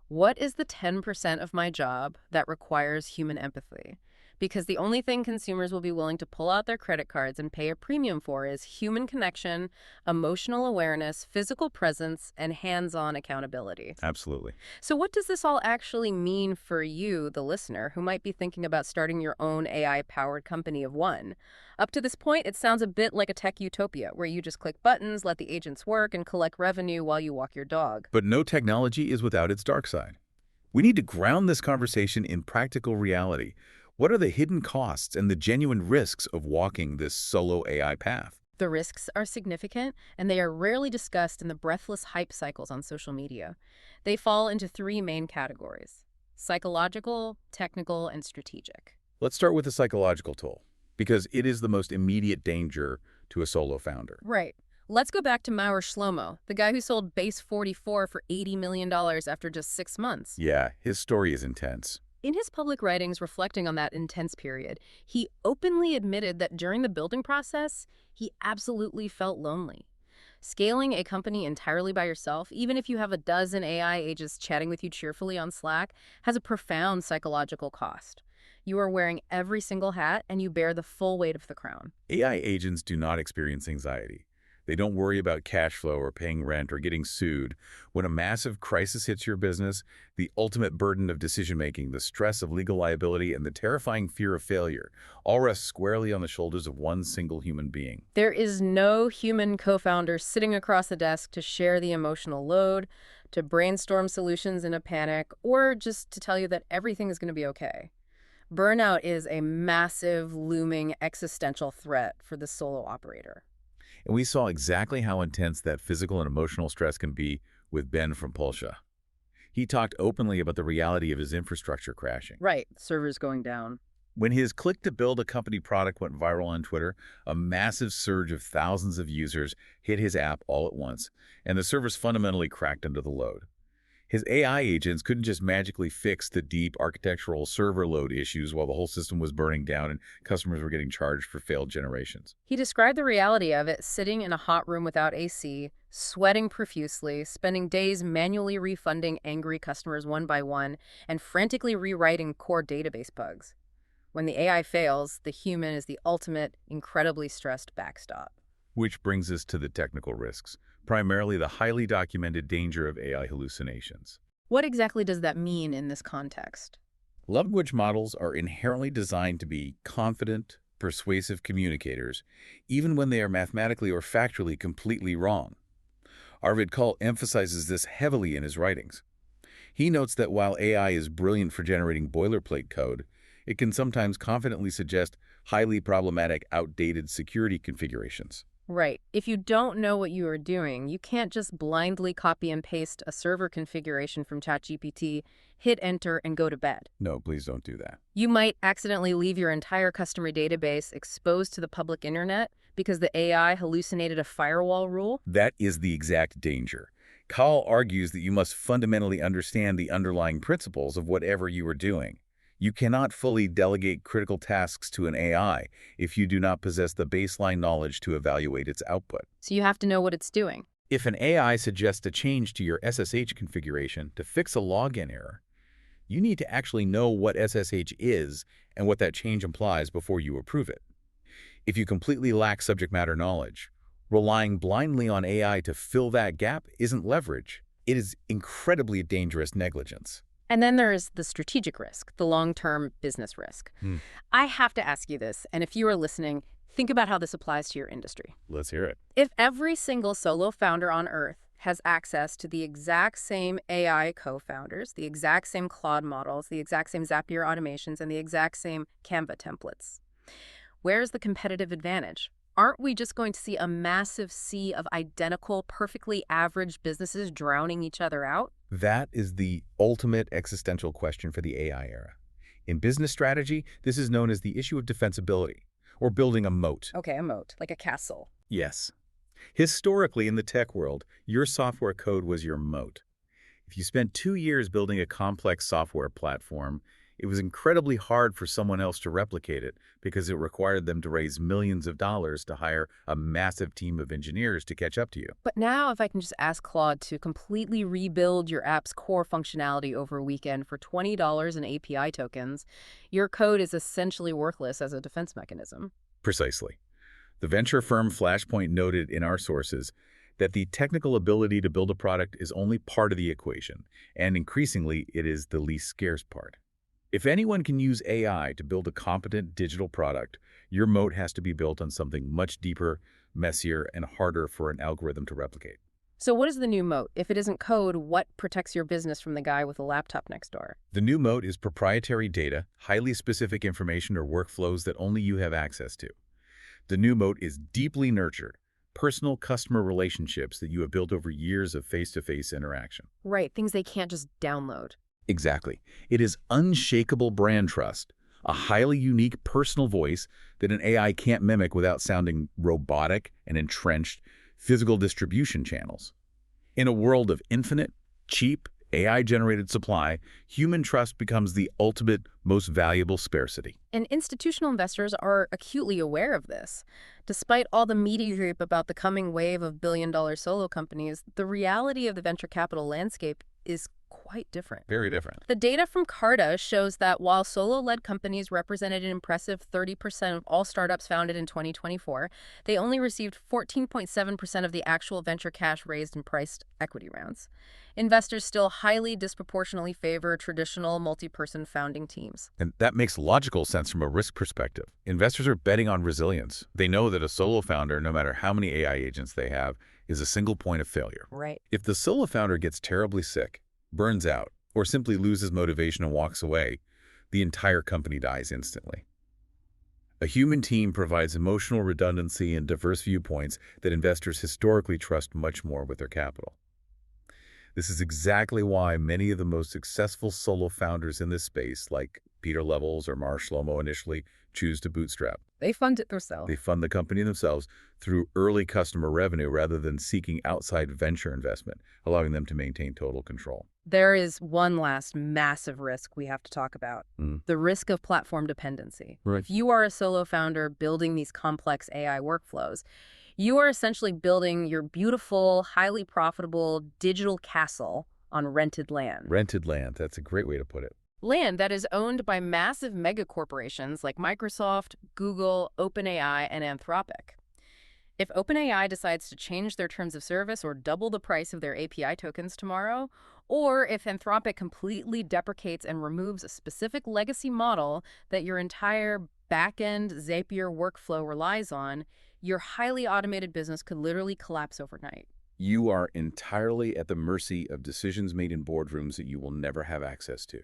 what is the 10% of my job that requires human empathy? Because the only thing consumers will be willing to pull out their credit cards and pay a premium for is human connection, emotional awareness, physical presence, and hands-on accountability. Absolutely. So what does this all actually mean for you, the listener, who might be thinking about starting your own AI-powered company of one? Up to this point, it sounds a bit like a tech utopia, where you just click buttons, let the agents work, and collect revenue while you walk your dog. But no technology is without its dark side. We need to ground this conversation in practical reality. What are the hidden costs and the genuine risks of walking this solo AI path? The risks are significant, and they are rarely discussed in the breathless hype cycles on social media. They fall into three main categories: psychological, technical, and strategic. Let's start with the psychological toll, because it is the most immediate danger to a solo founder. Right. Let's go back to Maurer Shlomo, the guy who sold Base 44 for $80 million after just 6 months. Yeah, his story is intense. In his public writings reflecting on that intense period, he openly admitted that during the building process, he absolutely felt lonely. Scaling a company entirely by yourself, even if you have a dozen AI agents chatting with you cheerfully on Slack, has a profound psychological cost. You are wearing every single hat, and you bear the full weight of the crown. AI agents do not experience anxiety. They don't worry about cash flow or paying rent or getting sued. When a massive crisis hits your business, the ultimate burden of decision-making, the stress of legal liability, and the terrifying fear of failure all rest squarely on the shoulders of one single human being. There is no human co-founder sitting across the desk to share the emotional load, to brainstorm solutions in a panic, or just to tell you that everything is going to be okay. Burnout is a massive, looming existential threat for the solo operator. And we saw exactly how intense that physical and emotional stress can be with Ben from Polsha. He talked openly about the reality of his infrastructure crashing. Right, servers going down. When his click to build a company product went viral on Twitter, a massive surge of thousands of users hit his app all at once, and the servers fundamentally cracked under the load. His AI agents couldn't just magically fix the deep architectural server load issues while the whole system was burning down and customers were getting charged for failed generations. He described the reality of it sitting in a hot room without AC, sweating profusely, spending days manually refunding angry customers one by one, and frantically rewriting core database bugs. When the AI fails, the human is the ultimate, incredibly stressed backstop. Which brings us to the technical risks, primarily the highly documented danger of AI hallucinations. What exactly does that mean in this context? Language models are inherently designed to be confident, persuasive communicators, even when they are mathematically or factually completely wrong. Arvid Kahl emphasizes this heavily in his writings. He notes that while AI is brilliant for generating boilerplate code, it can sometimes confidently suggest highly problematic, outdated security configurations. Right. If you don't know what you are doing, you can't just blindly copy and paste a server configuration from ChatGPT, hit enter, and go to bed. No, please don't do that. You might accidentally leave your entire customer database exposed to the public internet because the AI hallucinated a firewall rule. That is the exact danger. Call argues that you must fundamentally understand the underlying principles of whatever you are doing. You cannot fully delegate critical tasks to an AI if you do not possess the baseline knowledge to evaluate its output. So you have to know what it's doing. If an AI suggests a change to your SSH configuration to fix a login error, you need to actually know what SSH is and what that change implies before you approve it. If you completely lack subject matter knowledge, relying blindly on AI to fill that gap isn't leverage. It is incredibly dangerous negligence. And then there is the strategic risk, the long-term business risk. I have to ask you this, and if you are listening, think about how this applies to your industry. Let's hear it. If every single solo founder on Earth has access to the exact same AI co-founders, the exact same Claude models, the exact same Zapier automations, and the exact same Canva templates, where's the competitive advantage? Aren't we just going to see a massive sea of identical, perfectly average businesses drowning each other out? That is the ultimate existential question for the AI era. In business strategy, this is known as the issue of defensibility, or building a moat. Okay, a moat, like a castle. Yes. Historically, in the tech world, your software code was your moat. If you spent 2 years building a complex software platform, it was incredibly hard for someone else to replicate it because it required them to raise millions of dollars to hire a massive team of engineers to catch up to you. But now if I can just ask Claude to completely rebuild your app's core functionality over a weekend for $20 in API tokens, your code is essentially worthless as a defense mechanism. Precisely. The venture firm Flashpoint noted in our sources that the technical ability to build a product is only part of the equation, and increasingly it is the least scarce part. If anyone can use AI to build a competent digital product, your moat has to be built on something much deeper, messier, and harder for an algorithm to replicate. So what is the new moat? If it isn't code, what protects your business from the guy with a laptop next door? The new moat is proprietary data, highly specific information or workflows that only you have access to. The new moat is deeply nurtured, personal customer relationships that you have built over years of face-to-face interaction. Right, things they can't just download. Exactly. It is unshakable brand trust, a highly unique personal voice that an AI can't mimic without sounding robotic and entrenched physical distribution channels. In a world of infinite, cheap, AI-generated supply, human trust becomes the ultimate, most valuable scarcity. And institutional investors are acutely aware of this. Despite all the media hype about the coming wave of billion-dollar solo companies, the reality of the venture capital landscape is quite different. Very different. The data from Carta shows that while solo-led companies represented an impressive 30% of all startups founded in 2024, they only received 14.7% of the actual venture cash raised in priced equity rounds. Investors still highly disproportionately favor traditional multi-person founding teams. And that makes logical sense from a risk perspective. Investors are betting on resilience. They know that a solo founder, no matter how many AI agents they have, is a single point of failure. Right. If the solo founder gets terribly sick, burns out, or simply loses motivation and walks away, the entire company dies instantly. A human team provides emotional redundancy and diverse viewpoints that investors historically trust much more with their capital. This is exactly why many of the most successful solo founders in this space, like Peter Levels or Mar Shlomo, initially choose to bootstrap. They fund it themselves. They fund the company themselves through early customer revenue rather than seeking outside venture investment, allowing them to maintain total control. There is one last massive risk we have to talk about, the risk of platform dependency. Right. If you are a solo founder building these complex AI workflows, you are essentially building your beautiful, highly profitable digital castle on rented land. Rented land, that's a great way to put it. Land that is owned by massive megacorporations like Microsoft, Google, OpenAI, and Anthropic. If OpenAI decides to change their terms of service or double the price of their API tokens tomorrow, or if Anthropic completely deprecates and removes a specific legacy model that your entire back-end Zapier workflow relies on, your highly automated business could literally collapse overnight. You are entirely at the mercy of decisions made in boardrooms that you will never have access to.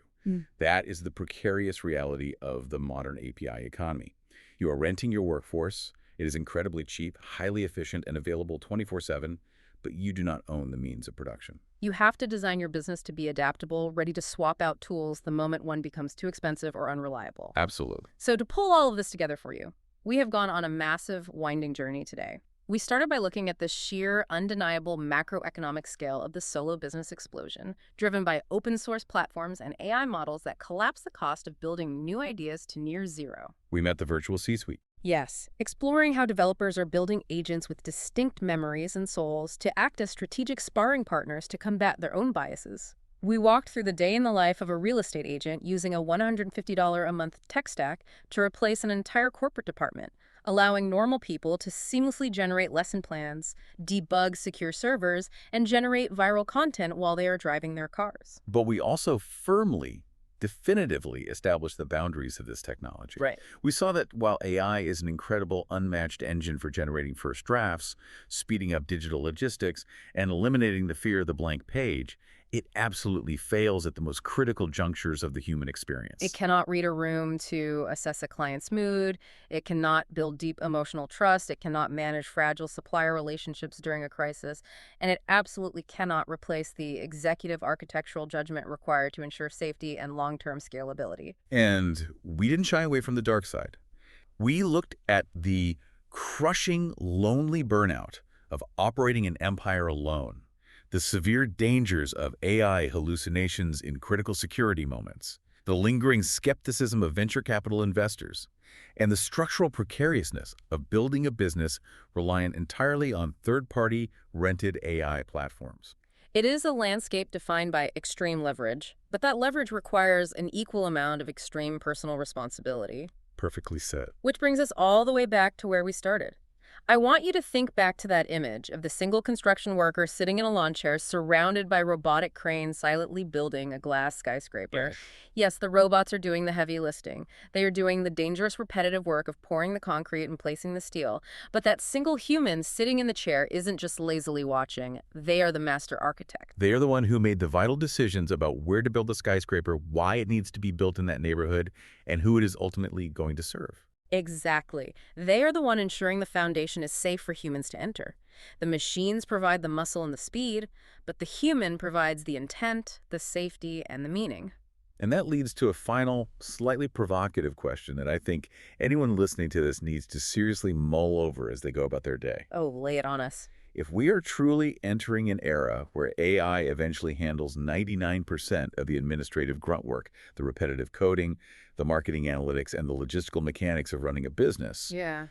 That is the precarious reality of the modern API economy. You are renting your workforce, It is incredibly cheap, highly efficient, and available 24/7, but you do not own the means of production. You have to design your business to be adaptable, ready to swap out tools the moment one becomes too expensive or unreliable. Absolutely. So to pull all of this together for you, we have gone on a massive, winding journey today. We started by looking at the sheer, undeniable macroeconomic scale of the solo business explosion, driven by open source platforms and AI models that collapse the cost of building new ideas to near zero. We met the virtual C-suite. Yes, exploring how developers are building agents with distinct memories and souls to act as strategic sparring partners to combat their own biases. We walked through the day in the life of a real estate agent using a $150 a month tech stack to replace an entire corporate department, allowing normal people to seamlessly generate lesson plans, debug secure servers, and generate viral content while they are driving their cars. But we also definitively established the boundaries of this technology. Right. We saw that while AI is an incredible unmatched engine for generating first drafts, speeding up digital logistics, and eliminating the fear of the blank page, it absolutely fails at the most critical junctures of the human experience. It cannot read a room to assess a client's mood. It cannot build deep emotional trust. It cannot manage fragile supplier relationships during a crisis. And it absolutely cannot replace the executive architectural judgment required to ensure safety and long-term scalability. And we didn't shy away from the dark side. We looked at the crushing, lonely burnout of operating an empire alone, the severe dangers of AI hallucinations in critical security moments, the lingering skepticism of venture capital investors, and the structural precariousness of building a business reliant entirely on third-party rented AI platforms. It is a landscape defined by extreme leverage, but that leverage requires an equal amount of extreme personal responsibility. Perfectly said. Which brings us all the way back to where we started. I want you to think back to that image of the single construction worker sitting in a lawn chair surrounded by robotic cranes silently building a glass skyscraper. Yes. Yes, the robots are doing the heavy lifting. They are doing the dangerous repetitive work of pouring the concrete and placing the steel. But that single human sitting in the chair isn't just lazily watching. They are the master architect. They are the one who made the vital decisions about where to build the skyscraper, why it needs to be built in that neighborhood, and who it is ultimately going to serve. Exactly. They are the one ensuring the foundation is safe for humans to enter. The machines provide the muscle and the speed, but the human provides the intent, the safety, and the meaning. And that leads to a final, slightly provocative question that I think anyone listening to this needs to seriously mull over as they go about their day. Oh, lay it on us. If we are truly entering an era where AI eventually handles 99% of the administrative grunt work, the repetitive coding, the marketing analytics, and the logistical mechanics of running a business, Yeah.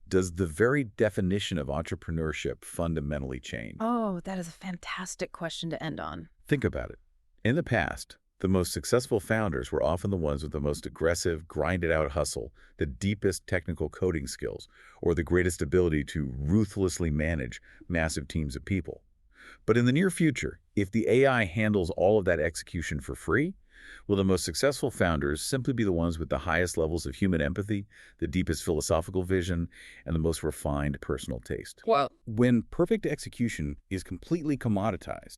does the very definition of entrepreneurship fundamentally change? Oh, that is a fantastic question to end on. Think about it. In the past, the most successful founders were often the ones with the most aggressive, grinded-out hustle, the deepest technical coding skills, or the greatest ability to ruthlessly manage massive teams of people. But in the near future, if the AI handles all of that execution for free, will the most successful founders simply be the ones with the highest levels of human empathy, the deepest philosophical vision, and the most refined personal taste? Well, When perfect execution is completely commoditized,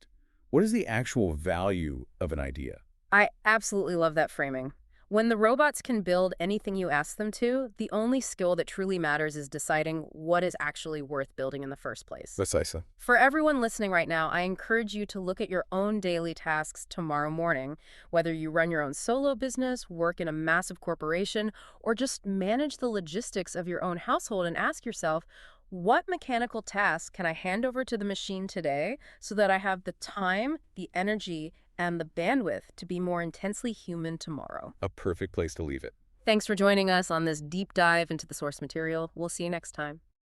what is the actual value of an idea? I absolutely love that framing. When the robots can build anything you ask them to, the only skill that truly matters is deciding what is actually worth building in the first place. Precisely. For everyone listening right now, I encourage you to look at your own daily tasks tomorrow morning, whether you run your own solo business, work in a massive corporation, or just manage the logistics of your own household and ask yourself, what mechanical task can I hand over to the machine today so that I have the time, the energy, and the bandwidth to be more intensely human tomorrow? A perfect place to leave it. Thanks for joining us on this deep dive into the source material. We'll see you next time.